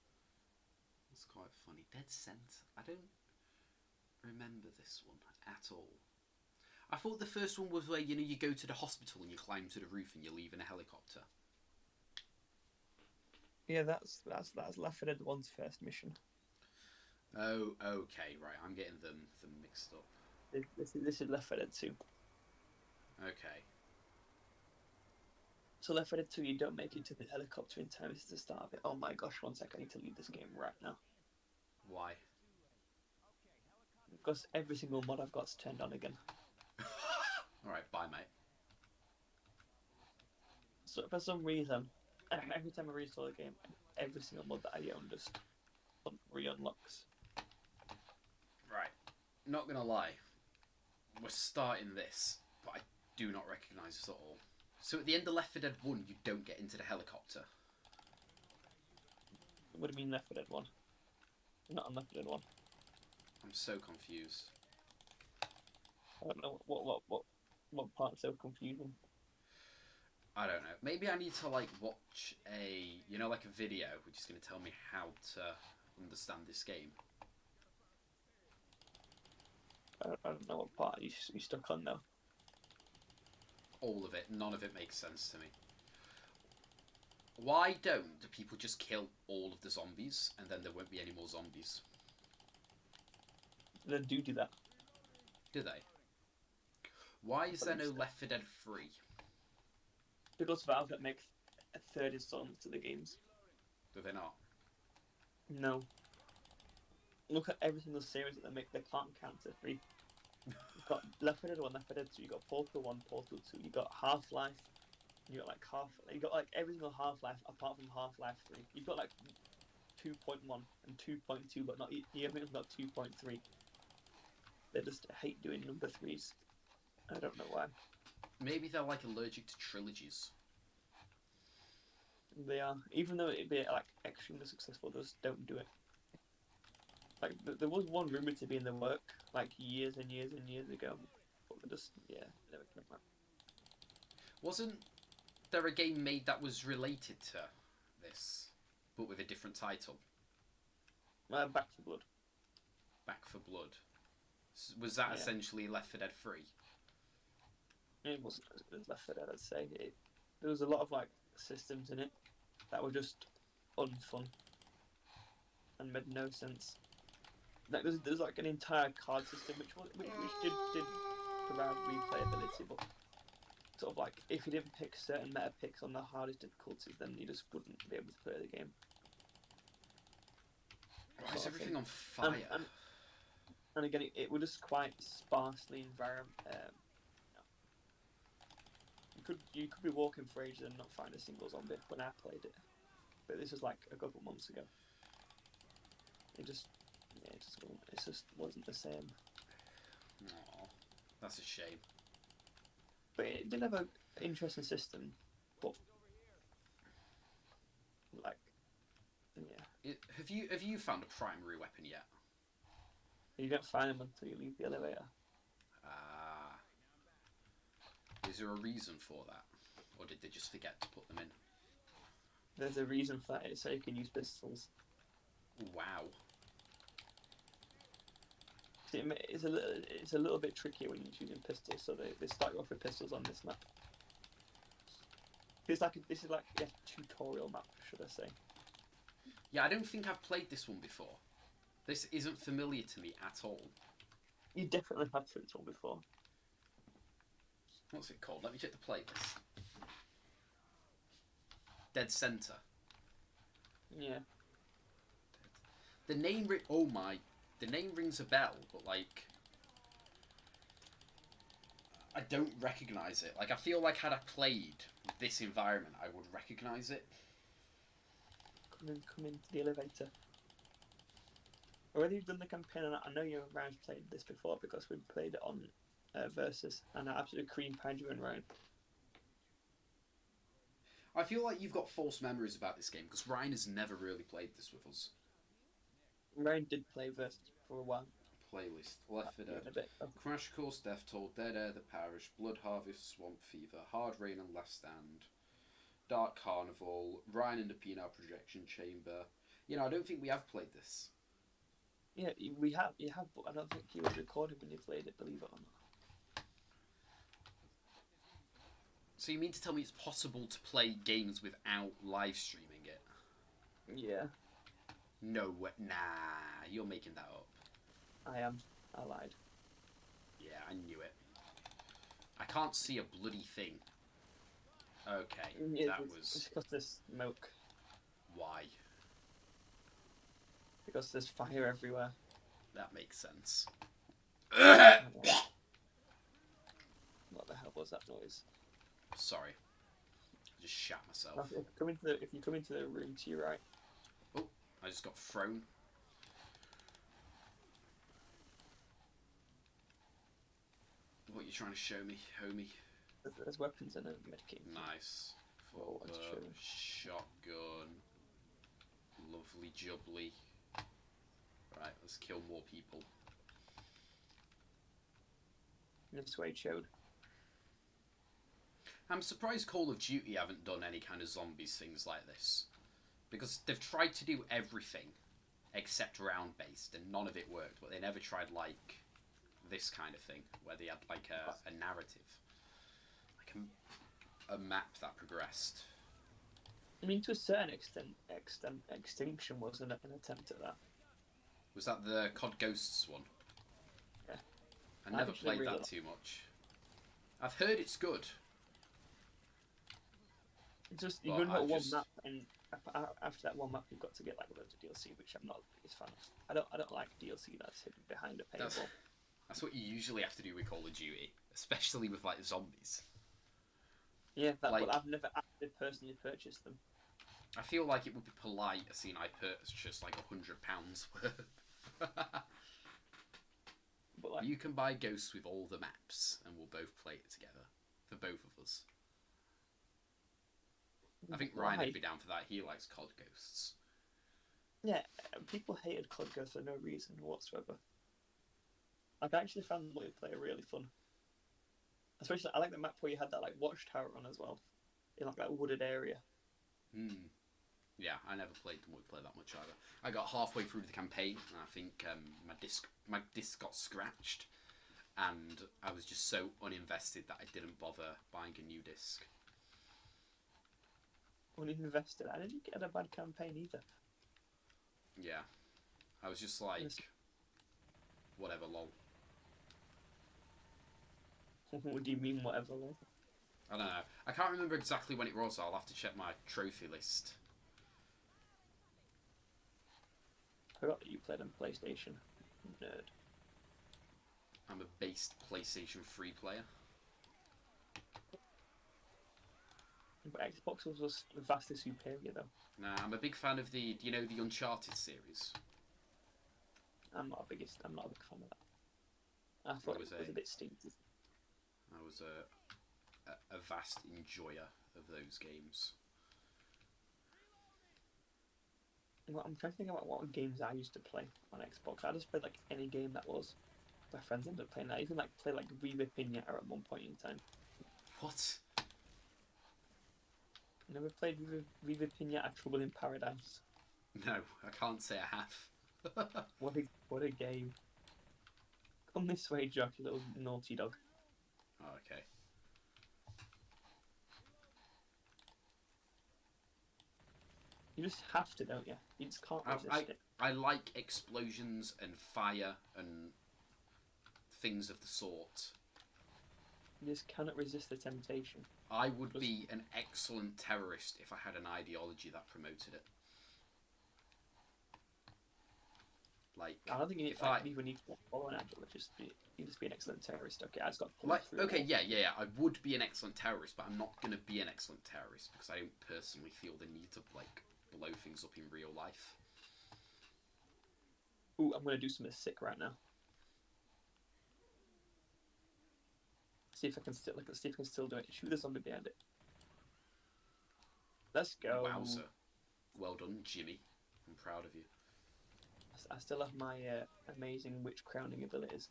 That's quite funny. Dead Center. I don't remember this one at all. I thought the first one was where, you know, you go to the hospital and you climb to the roof and you leave in a helicopter. Yeah, that's Left 4 Dead 1's first mission. Oh, okay, right. I'm getting them mixed up. This is Left 4 Dead 2. Okay. So Left 4 Dead 2, you don't make it to the helicopter in time. This is the start of it. Oh my gosh, one sec, I need to leave this game right now. Why? Because every single mod I've got's turned on again. Alright, bye, mate. So for some reason, every time I restore the game, every single mod that I own just re-unlocks. Right. Not gonna lie. We're starting this, but I do not recognise this at all. So at the end of Left 4 Dead 1, you don't get into the helicopter. What do you mean Left 4 Dead 1? Not on Left 4 Dead 1. I'm so confused. I don't know what part's so confusing. I don't know. Maybe I need to like watch like a video which is going to tell me how to understand this game. I don't know what part you stuck on now. All of it. None of it makes sense to me. Why don't people just kill all of the zombies and then there won't be any more zombies? They do that. Do they? Why is there no Left 4 Dead 3? Because Valve that make a third installment to the games. Do they not? No. Look at every single series that they make. They can't count to 3. You've got Left 4 Dead 1, Left 4 Dead 2. You got Portal 1, Portal 2. You got Half-Life. You got you got like every single Half-Life apart from Half-Life 3. You've got like 2.1 and 2.2, but not you haven't even got 2.3. They just hate doing number 3s. I don't know why. Maybe they're like allergic to trilogies. They are, even though it'd be like extremely successful, they just don't do it. Like there was one rumor to be in the work like years and years and years ago, but they just never came out. Wasn't there a game made that was related to this, but with a different title? Back 4 Blood. Back 4 Blood. Was that essentially Left 4 Dead 3? It wasn't Left 4 Dead, I'd say. There was a lot of like systems in it that were just unfun and made no sense. Like there's like an entire card system which did provide replayability, but sort of like if you didn't pick certain meta picks on the hardest difficulties, then you just wouldn't be able to play the game. Why is everything on fire? And again, it was just quite sparsely environment. You could be walking for ages and not find a single zombie when I played it, but this was like a couple months ago. It just wasn't the same. Aww, that's a shame. But it did have an interesting system, but like, Have you found a primary weapon yet? You don't find them until you leave the elevator. Is there a reason for that? Or did they just forget to put them in? There's a reason for that, it's so you can use pistols. Wow. It's a little bit trickier when you're choosing pistols, so they start you off with pistols on this map. This is like a tutorial map, should I say. Yeah, I don't think I've played this one before. This isn't familiar to me at all. You definitely have played this one before. What's it called? Let me check the playlist. Dead Center. Yeah. The name the name rings a bell, but like I don't recognise it. Like I feel like had I played this environment, I would recognise it. Come into the elevator. Already you've done the campaign, and I know you've played this before because we played it on Versus, and I absolutely cream-panned you and Ryan. I feel like you've got false memories about this game because Ryan has never really played this with us. Ryan did play Versus for a while. Playlist: Left 4 Dead, Crash Course, Death Toll, Dead Air, The Parish, Blood Harvest, Swamp Fever, Hard Rain and Last Stand, Dark Carnival, Ryan and the Penile Projection Chamber. I don't think we have played this. Yeah, we have. You have, but I don't think you was recorded when you played it. Believe it or not. So you mean to tell me it's possible to play games without live streaming it? Yeah. No, nah, you're making that up. I am. I lied. Yeah, I knew it. I can't see a bloody thing. Okay, It's because there's smoke. Why? Because there's fire everywhere. That makes sense. What the hell was that noise? Sorry. I just shat myself. If you come into the room to your right. Oh, I just got thrown. What are you trying to show me, homie? There's weapons in a medkit. Nice. Oh, that's true. Shotgun. Lovely jubbly. Right, let's kill more people. This way, Chode. I'm surprised Call of Duty haven't done any kind of zombies things like this. Because they've tried to do everything except round-based, and none of it worked. But they never tried, like, this kind of thing, where they had, like, a narrative. Like, a map that progressed. I mean, to a certain extent, Extinction was an attempt at that. Was that the COD Ghosts one? Yeah. I never played that too much. I've heard it's good. Just you run one map, and after that one map, you've got to get like loads of DLC, which I'm not the biggest fan of. I don't like DLC that's hidden behind a paywall. That's what you usually have to do with Call of Duty, especially with like zombies. Yeah, but I've never actually personally purchased them. I feel like it would be polite seeing I purchased like £100 worth. But like, you can buy Ghosts with all the maps, and we'll both play it together for both of us. I think Ryan would be down for that. He likes COD Ghosts. Yeah, people hated COD Ghosts for no reason whatsoever. Like, I actually found the multiplayer really fun. Especially, I like the map where you had that like watchtower on as well, in like that wooded area. Yeah, I never played the multiplayer that much either. I got halfway through the campaign, and I think my disc got scratched, and I was just so uninvested that I didn't bother buying a new disc. Uninvested. I didn't get a bad campaign either. Yeah, I was just like, whatever, lol. What do you mean, whatever, lol? I don't know. I can't remember exactly when it was. I'll have to check my trophy list. I forgot that you played on PlayStation. Nerd. I'm a based PlayStation 3 player. But Xbox was vastly superior, though. Nah, I'm a big fan of the. Do you know the Uncharted series? I'm not a big fan of that. I thought it was a bit stinky. I was a vast enjoyer of those games. Well, I'm trying to think about what games I used to play on Xbox. I just played like any game that was. My friends ended up playing that. I even like played like Viva Pinata at one point in time. What? Never played Viva Pinata Trouble in Paradise. No, I can't say I have. What a game. Come this way, Jock, you little naughty dog. Oh, okay. You just have to, don't you? You just can't resist it. I like explosions and fire and things of the sort. You just cannot resist the temptation. I would be an excellent terrorist if I had an ideology that promoted it. Like, I don't think you even need to follow an ideology. You just be an excellent terrorist. Okay, I just got like, okay, yeah. I would be an excellent terrorist, but I'm not gonna be an excellent terrorist because I don't personally feel the need to like blow things up in real life. Ooh, I'm gonna do something sick right now. See if I can still do it. Shoot the zombie behind it. Let's go. Wowzer. Well done, Jimmy. I'm proud of you. I still have my amazing witch crowning abilities.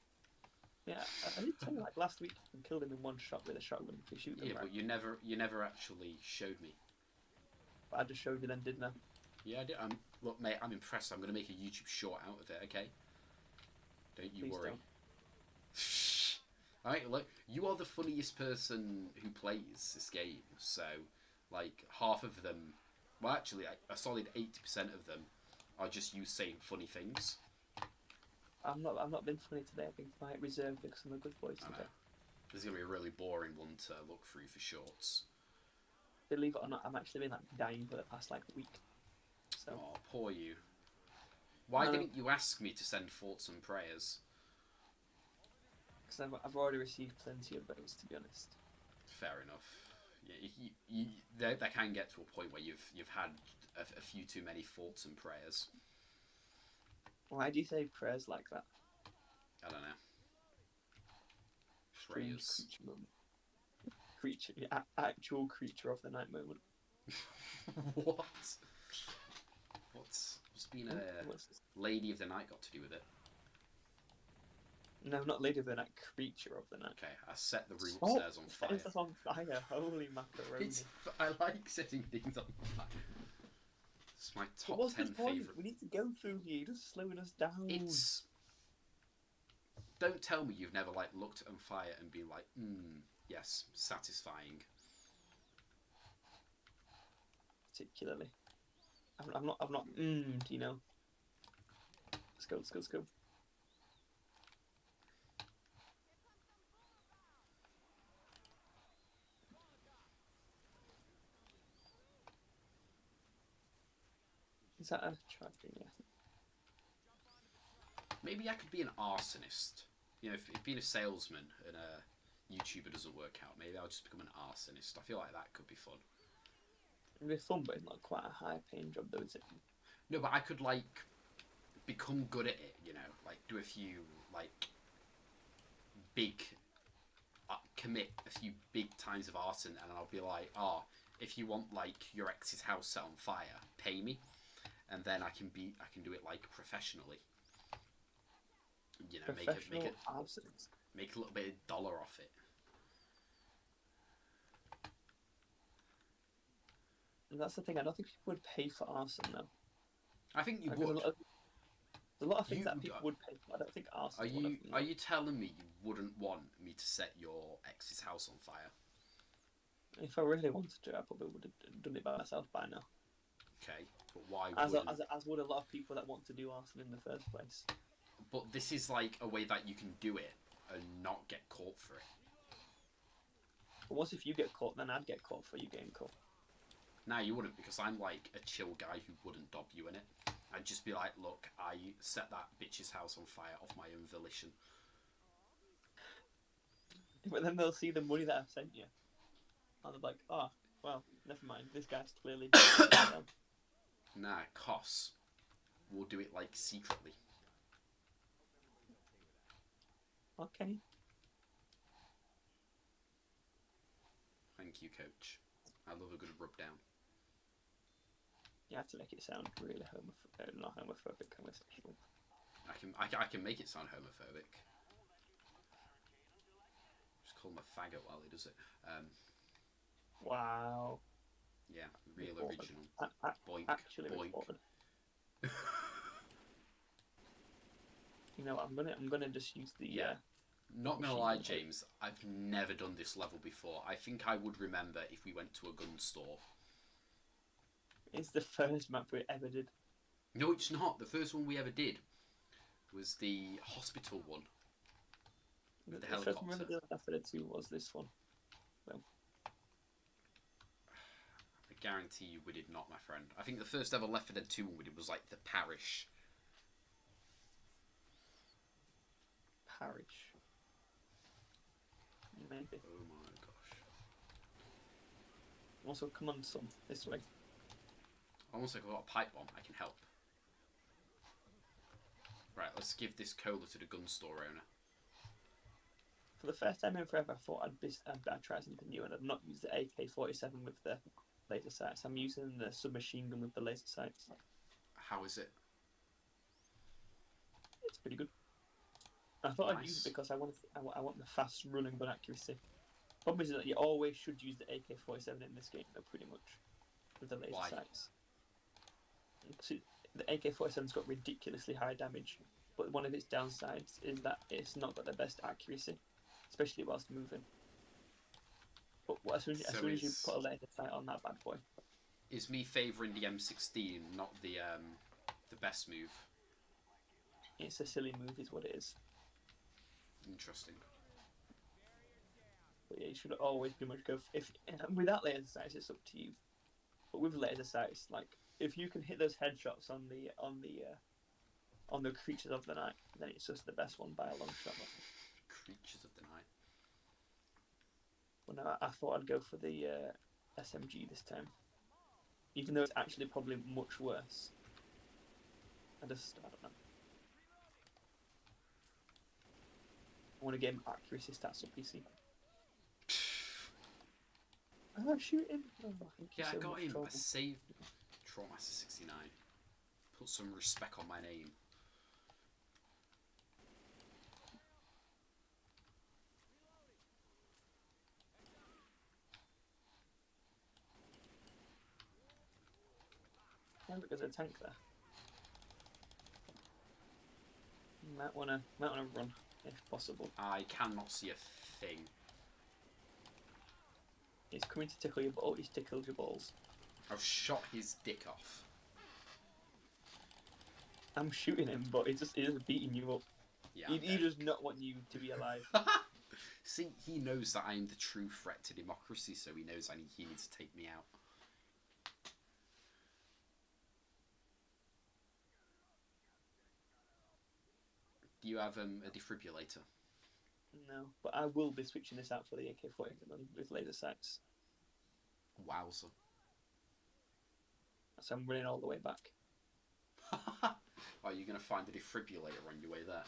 Yeah, I did tell you like last week I killed him in one shot with a shotgun if you shoot them. Yeah, right. But you never actually showed me. But I just showed you then, didn't I? Yeah, I did. Look, mate, I'm impressed. I'm gonna make a YouTube short out of it. Okay. Don't you worry. Alright, look, you are the funniest person who plays this game, so, like, half of them, well, actually, a solid 80% of them are just you saying funny things. I'm not been funny today. I've been quite reserved because I'm a good boy today. This is going to be a really boring one to look through for shorts. Believe it or not, I'm actually been, like, dying for the past, like, week. So. Oh, poor you. Why didn't you ask me to send thoughts and prayers? Because I've already received plenty of those, to be honest. Fair enough. Yeah, they can get to a point where you've had a few too many thoughts and prayers. Why do you say prayers like that? I don't know. Prayers. Actual creature of the night moment. What? What's being a lady of the night got to do with it? No, not Lady of the Night, Creature of the Night. Okay, I set the room Stop upstairs on fire. setting stuff on fire. Holy macaroni. I like setting things on fire. It's my But top what's 10 the point? favourite. We need to go through here. You're just slowing us down. It's. Don't tell me you've never like looked at on fire and been like, yes, satisfying. Particularly. I've not, you know. Let's go. Is that a trap thing? Yeah. Maybe I could be an arsonist. You know, if being a salesman and a YouTuber doesn't work out, maybe I'll just become an arsonist. I feel like that could be fun. It'd be fun, but it's not quite a high paying job though, is it? No, but I could like become good at it. You know, like do a few like big commit a few big times of arson, and I'll be like, if you want like your ex's house set on fire, pay me, and then I can do it like professionally. You know, make a little bit of dollar off it. And that's the thing. I don't think people would pay for arson though. I think you Like, would. there's a lot of things that people would pay for. I don't think arson. Are you telling me you wouldn't want me to set your ex's house on fire? If I really wanted to, I probably would have done it by myself by now. Okay, but why as would a lot of people that want to do arson in the first place. But this is like a way that you can do it and not get caught for it. But what if you get caught? Then I'd get caught for you getting caught. No, you wouldn't, because I'm like a chill guy who wouldn't dob you in it. I'd just be like, look, I set that bitch's house on fire off my own volition. But then they'll see the money that I've sent you. And they're like, oh, well, never mind. This guy's clearly... Nah, Koss will do it like secretly. Okay. Thank you, coach. I love a good rub down. You have to make it sound really not homophobic, homosexual. I can make it sound homophobic. Just call him a faggot while he does it. Wow. Yeah, real Reported. original. Boink. Actually boink. Reported. You know, I'm gonna just use the Not gonna lie, James, I've never done this level before. I think I would remember if we went to a gun store. It's the first map we ever did. No, it's not. The first one we ever did was the hospital one. With the helicopter. First one we ever did after the 2 was this one. So. I guarantee you we did not, my friend. I think the first ever Left 4 Dead 2 one we did was like the parish. Parish. Maybe. Oh my gosh. Also, come on, son. This way. Almost like I've got a pipe bomb. I can help. Right, let's give this cola to the gun store owner. For the first time in forever, I thought I'd try something new, and I'd not use the AK-47 with the laser sights. I'm using the submachine gun with the laser sights. How is it? It's pretty good. I thought Nice. I'd use it because I want the fast running gun accuracy. Problem is that you always should use the AK-47 in this game, though, pretty much, with the laser Why? sights. So the AK-47's got ridiculously high damage, but one of its downsides is that it's not got the best accuracy, especially whilst moving. But as soon as you put a laser sight on that bad boy, Is me favouring the M16 not the best move? it's a silly move, is what it is. Interesting. But yeah, you should always pretty much go. Without laser sights, it's up to you. But with laser sights, like if you can hit those headshots on the creatures of the night, then it's just the best one by a long shot. Creatures of the night. Well, no, I thought I'd go for the SMG this time, even though it's actually probably much worse. I don't know. I want to get accuracy stats on PC. I'm shooting. Oh, Yeah, I got him. Trouble. I saved Trollmaster 69. Put some respect on my name. Yeah, because there's a tank there. Might wanna run if possible. I cannot see a thing. He's coming to tickle your ball. He's tickled your balls. I've shot his dick off. I'm shooting him, but he's just beating you up. Yeah. He does not want you to be alive. See, he knows that I'm the true threat to democracy, so he knows he needs to take me out. Do you have a defibrillator? No, but I will be switching this out for the AK-47 with laser sights. Wowza. So I'm running all the way back. Are you going to find a defibrillator on your way there?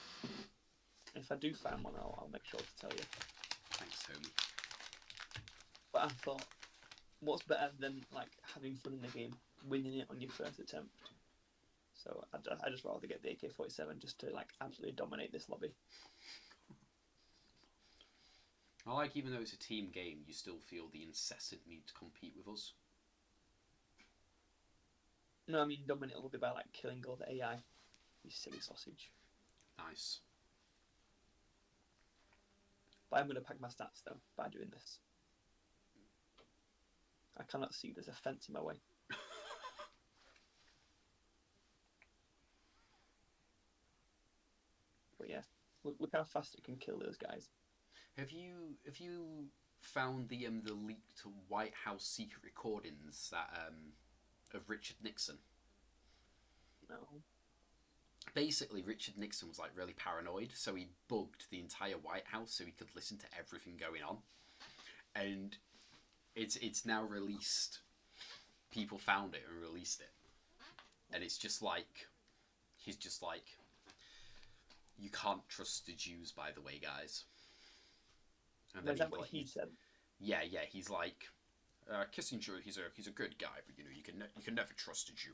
If I do find one, I'll make sure to tell you. Thanks, homie. But I thought, what's better than like having fun in the game, winning it on your first attempt? So I just rather get the AK-47 just to like absolutely dominate this lobby. I like, even though it's a team game, you still feel the incessant need to compete with us. No, I mean dominate a lobby by like killing all the AI. You silly sausage. Nice. But I'm going to pack my stats though by doing this. I cannot see, there's a fence in my way. But yeah, look how fast it can kill those guys. Have you found the leaked White House secret recordings that of Richard Nixon? No. Basically, Richard Nixon was like really paranoid, so he bugged the entire White House so he could listen to everything going on. And it's now released. People found it and released it, and it's just like he's just like, you can't trust the Jews, by the way, guys. And then Is that what he said? Yeah, he's like, Kissinger, he's a good guy, but you can never trust a Jew.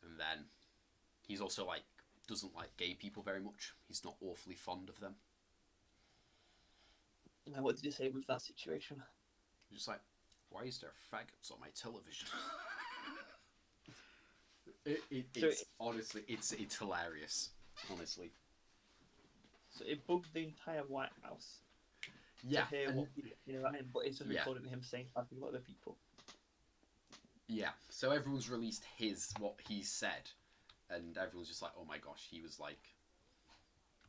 And then he's also like doesn't like gay people very much. He's not awfully fond of them. Now, what did you say with that situation? He's just like, why is there faggots on my television? It's hilarious, honestly. So it bugged the entire White House. Yeah, to hear what about him, but it's just recording him saying something about other people. Yeah, so everyone's released what he said, and everyone's just like, oh my gosh, he was like,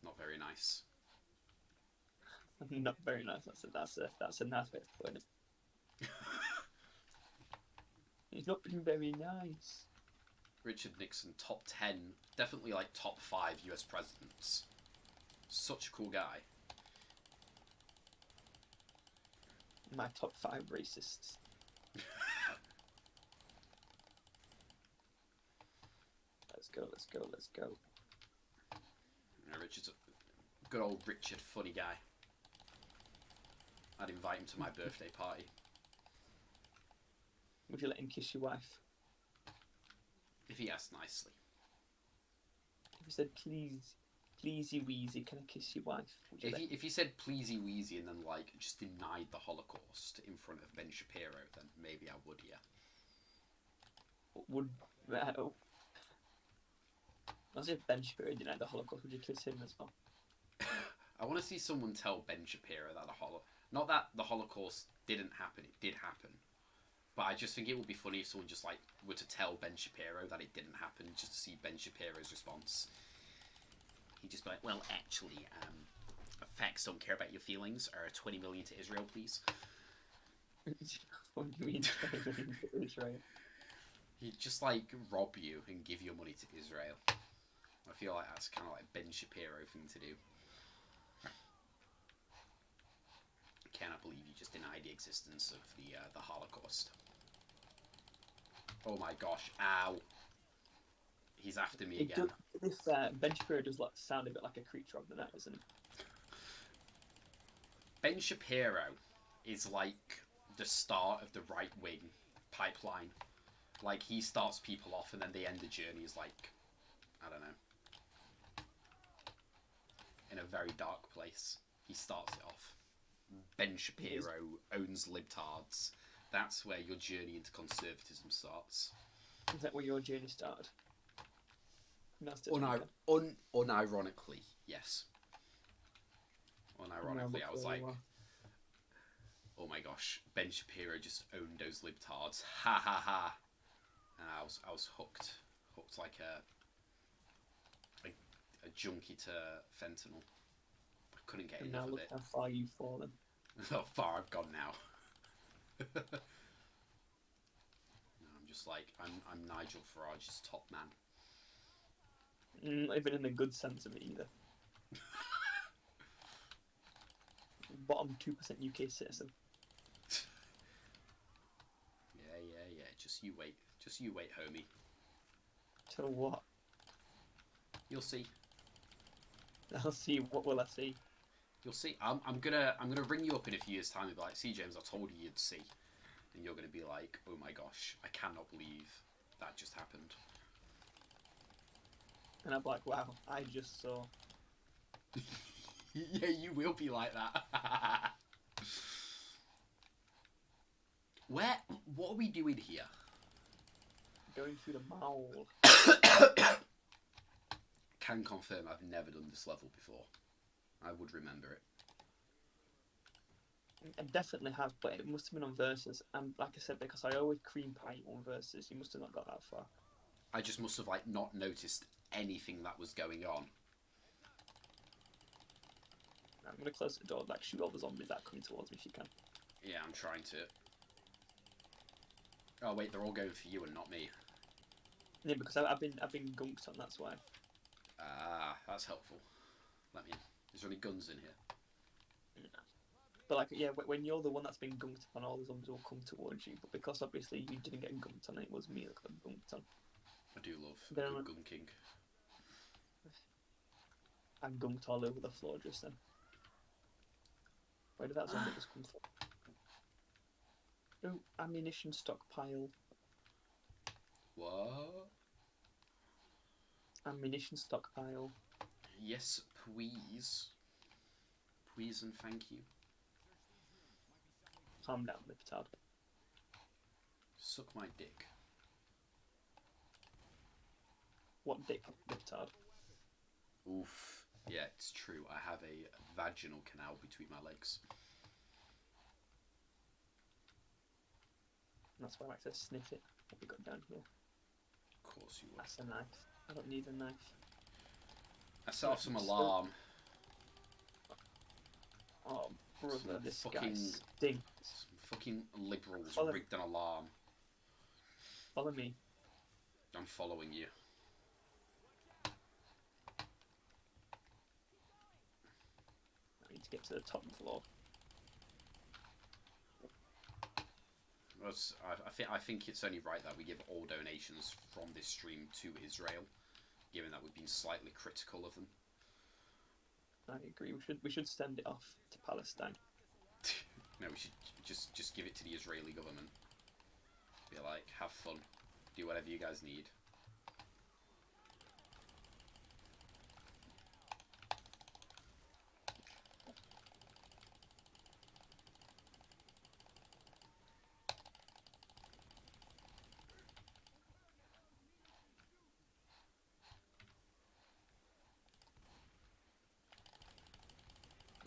not very nice. Not very nice. That's a nice way to put it. He's not been very nice. Richard Nixon, top 10, definitely like top 5 US presidents. Such a cool guy. My top 5 racists. Let's go. Yeah, Richard's a good old Richard, funny guy. I'd invite him to my birthday party. Would you let him kiss your wife? If he asked nicely. If he said, pleasey weezy, can I kiss your wife? If he said pleasey weezy and then like just denied the Holocaust in front of Ben Shapiro, then maybe I would, yeah. Would as if Ben Shapiro denied the Holocaust, would you kiss him as well? I want to see someone tell Ben Shapiro that not that the Holocaust didn't happen, it did happen. But I just think it would be funny if someone just like were to tell Ben Shapiro that it didn't happen, just to see Ben Shapiro's response. He'd just be like, well, actually, facts don't care about your feelings. 20 million to Israel, please. What do you mean 20 million to Israel? He'd just like rob you and give your money to Israel. I feel like that's kind of like Ben Shapiro thing to do. I cannot believe you just denied the existence of the Holocaust. Oh my gosh! Ow! He's after me again. Ben Shapiro does sound a bit like a creature of the night, doesn't he? Ben Shapiro is like the start of the right-wing pipeline. Like, he starts people off and then they end the journey as like, I don't know, in a very dark place. He starts it off. Ben Shapiro owns libtards. That's where your journey into conservatism starts. Is that where your journey started? That's Unironically, yes. Unironically, I was like, oh my gosh, Ben Shapiro just owned those libtards. Ha ha ha. And I was hooked like a junkie to fentanyl. I couldn't get enough of it. How far you've fallen. How far I've gone now. No, I'm just like I'm Nigel Farage's top man. Not even in the good sense of it either. Bottom 2% UK citizen. Yeah. Just you wait, homie. Till what? You'll see. I'll see. What will I see? You'll see. I'm gonna ring you up in a few years' time and be like, see, James, I told you you'd see, and you're gonna be like, oh my gosh, I cannot believe that just happened. And I'm like, wow, I just saw. Yeah, you will be like that. What are we doing here? Going through the mall. Can confirm I've never done this level before. I would remember it. I definitely have, but it must have been on Versus. And like I said, because I always cream pie on Versus, you must have not got that far. I just must have like not noticed anything that was going on. I'm gonna close the door, like shoot all the zombies that are coming towards me if you can. Yeah, I'm trying to. Oh wait, they're all going for you and not me. Yeah, because I've been gunked on. That's why. Ah, that's helpful. Let me in. Is there any guns in here? No. But like, yeah, when you're the one that's been gunked on, all the zombies will come towards you. But because obviously you didn't get gunked on, it was me that got gunked on. I do love Then good gunking. I'm gunked all over the floor just then. Where did that zombie just come from? Oh, ammunition stockpile. What? Ammunition stockpile. Yes, please. Please and thank you. Calm down, Liptard. Suck my dick. What dick, Liptard? Oof. Yeah, it's true. I have a vaginal canal between my legs. That's why I like to sniff it. What we got down here? Of course you would. That's a knife. I don't need a knife. I set off some alarm. Oh, brother, Some this fucking- guy stinks. Some fucking liberals Follow- rigged an alarm. Follow me. I'm following you. I need to get to the top floor. I think it's only right that we give all donations from this stream to Israel, given that we've been slightly critical of them. I agree. We should send it off to Palestine. No, we should just give it to the Israeli government. Be like, have fun, do whatever you guys need.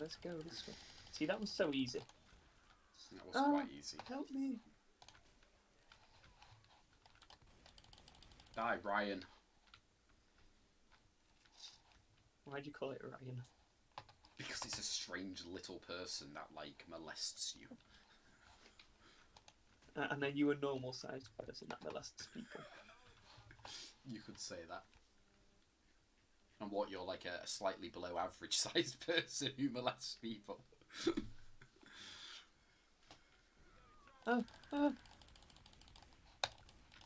Let's go this way. See, that was so easy. That was quite easy. Help me. Die, Ryan. Why'd you call it Ryan? Because it's a strange little person that, like, molests you. And then you a normal sized person that molests people. You could say that. And what, you're like a slightly below average sized person who molests people.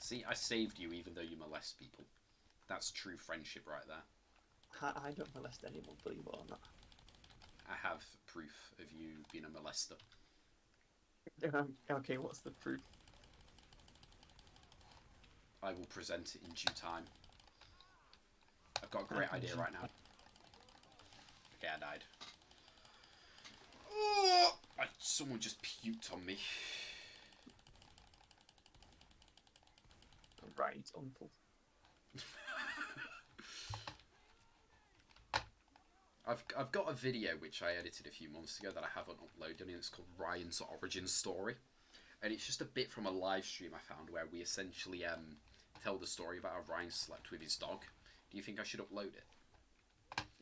See, I saved you even though you molest people. That's true friendship right there. I don't molest anyone, believe it or not. I have proof of you being a molester. Okay, what's the proof? I will present it in due time. I've got a great idea right now. Okay, I died. Oh, someone just puked on me. Ryan's uncle. I've got a video which I edited a few months ago that I haven't uploaded, and it's called Ryan's Origin Story, and it's just a bit from a live stream I found where we essentially tell the story about how Ryan slept with his dog. Do you think I should upload it?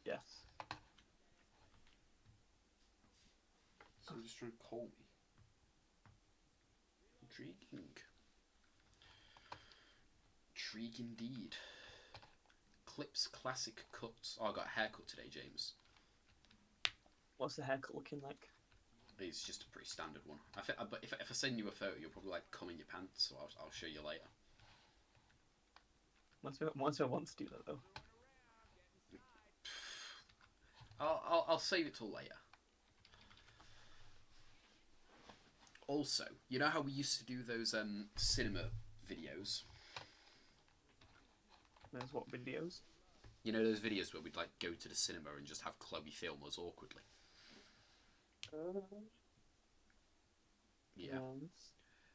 Yes. Someone's just trying to call me. Intriguing. Intrigue indeed. Clips Classic Cuts. Oh, I got a haircut today, James. What's the haircut looking like? It's just a pretty standard one. But if I send you a photo, you'll probably like come in your pants, so I'll show you later. Once I want to do that though. I'll save it till later. Also, you know how we used to do those cinema videos? There's what videos? You know those videos where we'd like go to the cinema and just have Chloe film us awkwardly? Yeah. Yes.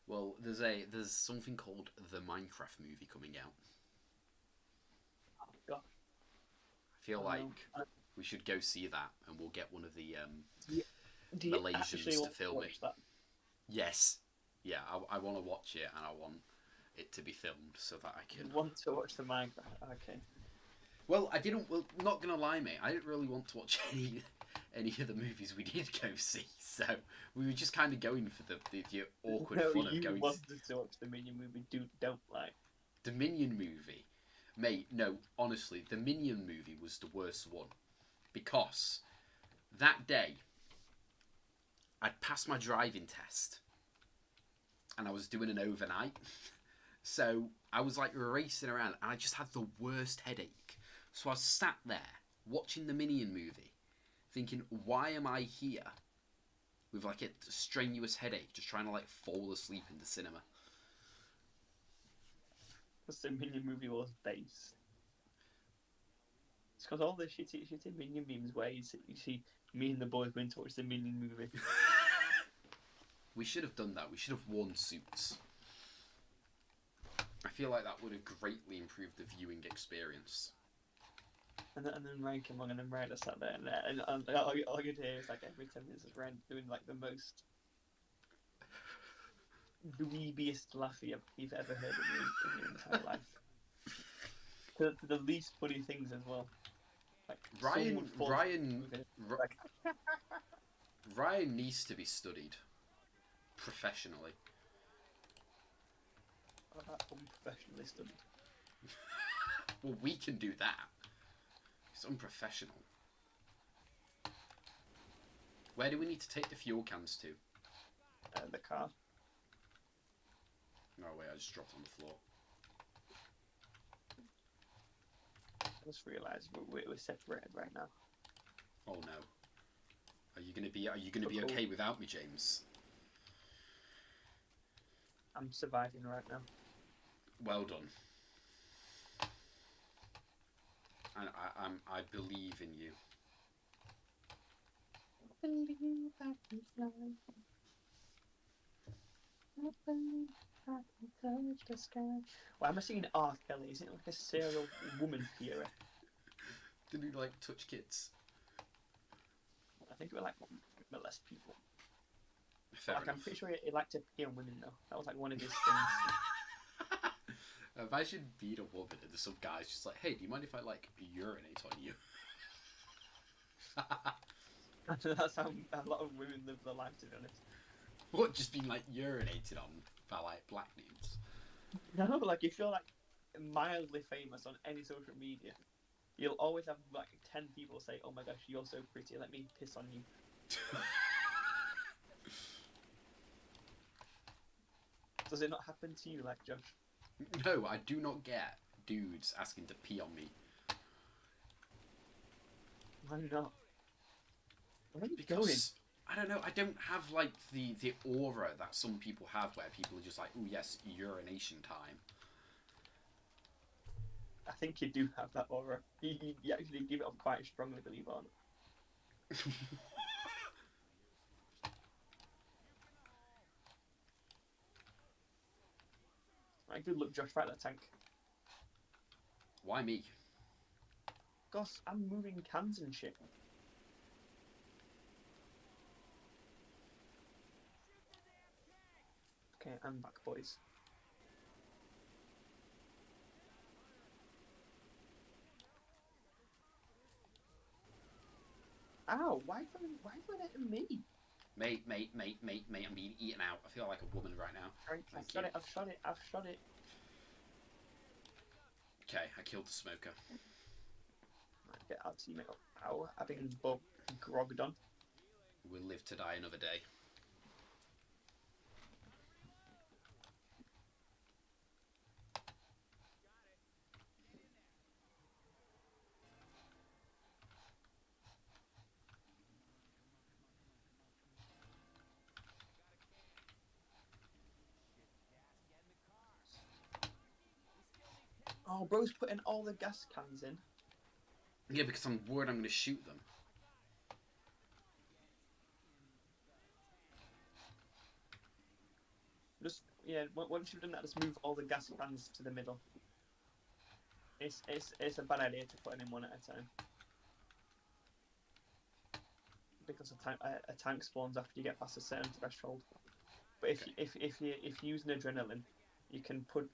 Well, there's something called the Minecraft movie coming out. Oh god. I feel like we should go see that, and we'll get one of the Do you Malaysians actually to want film watch it. that? Yes. Yeah, I want to watch it, and I want it to be filmed so that I can. You want to watch the Minecraft? Okay. Well, I didn't. Well, not gonna lie, mate. I didn't really want to watch any of the movies we did go see. So we were just kind of going for the awkward fun of you going. wanted to watch the Minion movie. Don't like. The Minion movie, mate. No, honestly, the Minion movie was the worst one because that day I'd passed my driving test and I was doing an overnight. So I was like racing around and I just had the worst headache. So I was sat there watching the Minion movie thinking, why am I here with like a strenuous headache just trying to like fall asleep in the cinema? Because the Minion movie was based. It's because all the shitty Minion memes where you see me and the boys went to watch the Minion movie. We should have done that. We should have worn suits. I feel like that would have greatly improved the viewing experience. And then Ryan came along and then Ryan sat there and all you'd hear is like every 10 minutes is Ryan doing like the most dweebiest laugh you've ever heard in your entire life. To the least funny things as well. Like Ryan needs to be studied professionally. Unprofessionally studied. Well, we can do that. It's unprofessional. Where do we need to take the fuel cans to? The car. No, wait, I just dropped on the floor. I just realised we're separated right now. Oh no. Are you gonna be okay without me, James? I'm surviving right now. Well done. And I believe in you. I believe I can fly. I believe I can touch the sky. Why am I singing R. Kelly? Isn't it like a serial woman theory? Did he like touch kids? I think it was like molest people. Fair enough. I'm pretty sure he liked to pee on women though. That was like one of his things. Imagine being a woman and there's some guy's just like, hey, do you mind if I like urinate on you? That's how a lot of women live their life, to be honest. What, just being like urinated on by like black dudes? No, like if you're like mildly famous on any social media, you'll always have like 10 people say, oh my gosh, you're so pretty, let me piss on you. Does it not happen to you, like Josh? No, I do not get dudes asking to pee on me. Why not? Where are you Because going? I don't know, I don't have like the aura that some people have where people are just like, oh yes, urination time. I think you do have that aura. You actually give it up quite strongly, believe it or not. Right, good luck, Josh. Fight that tank. Why me? Gosh, I'm moving cans and shit. Okay, I'm back, boys. Ow! Why are they letting me? Mate, I'm being eaten out. I feel like a woman right now. Right, I've shot it. I've shot it. Okay, I killed the smoker. Right, get our teammate up. Ow, I've been grogged on. We'll live to die another day. Oh, bro's putting all the gas cans in. Yeah, because I'm worried I'm going to shoot them. Just, yeah, once you've done that, just move all the gas cans to the middle. It's a bad idea to put them in one at a time. Because a tank spawns after you get past a certain threshold. But if you use an adrenaline, you can put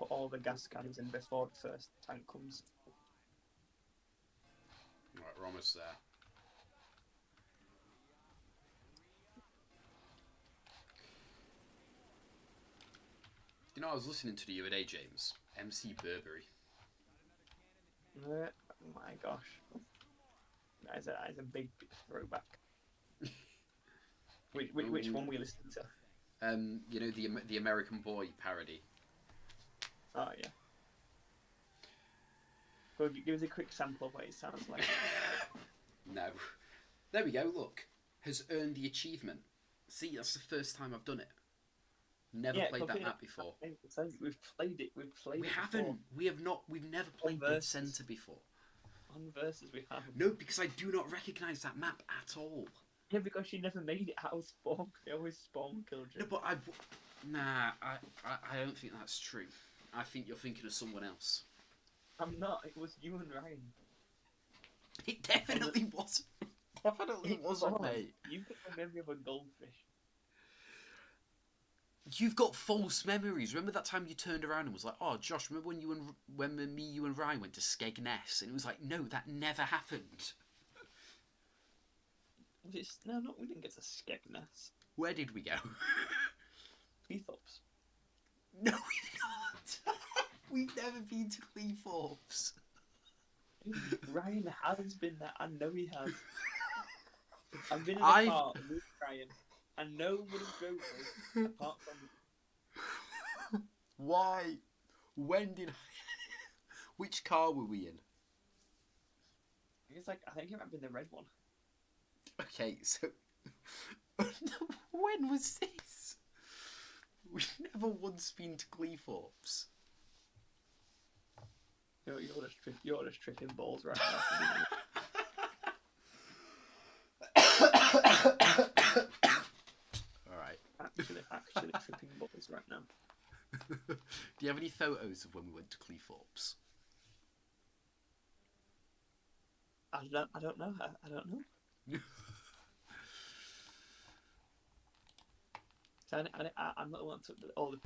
all the gas cans in before the first tank comes. Right, we're almost there. You know, I was listening to the other day, James. MC Burberry. Oh my gosh, that is a big throwback. Which one we listened to? You know, the American Boy parody. Oh yeah. Go give us a quick sample of what it sounds like. No. There we go, look. Has earned the achievement. See, that's the first time I've done it. Never played that map before. We've played it. We haven't. We have not. We've never played Dead Center before. On Versus we have. No, because I do not recognise that map at all. Yeah, because she never made it out of spawn. They always spawn killed you. No, but I don't think that's true. I think you're thinking of someone else. I'm not. It was you and Ryan. It definitely wasn't. Definitely wasn't, mate. You've got the memory of a goldfish. You've got false memories. Remember that time you turned around and was like, "Oh, Josh, remember when you and Ryan went to Skegness?" And it was like, "No, that never happened." No, we didn't get to Skegness. Where did we go? Cleethorpes. No, we've not. We've never been to Cleethorpes. Ryan has been there. I know he has. I've been in the car with Ryan. And no one has drove us apart from. Why? When did? Which car were we in? I think it might have been the red one. Okay, so when was this? We've never once been to Cleethorpes. You're just tripping balls right now. Actually tripping balls right now. Do you have any photos of when we went to Cleethorpes? I don't know. I don't know. I'm not the one that took all the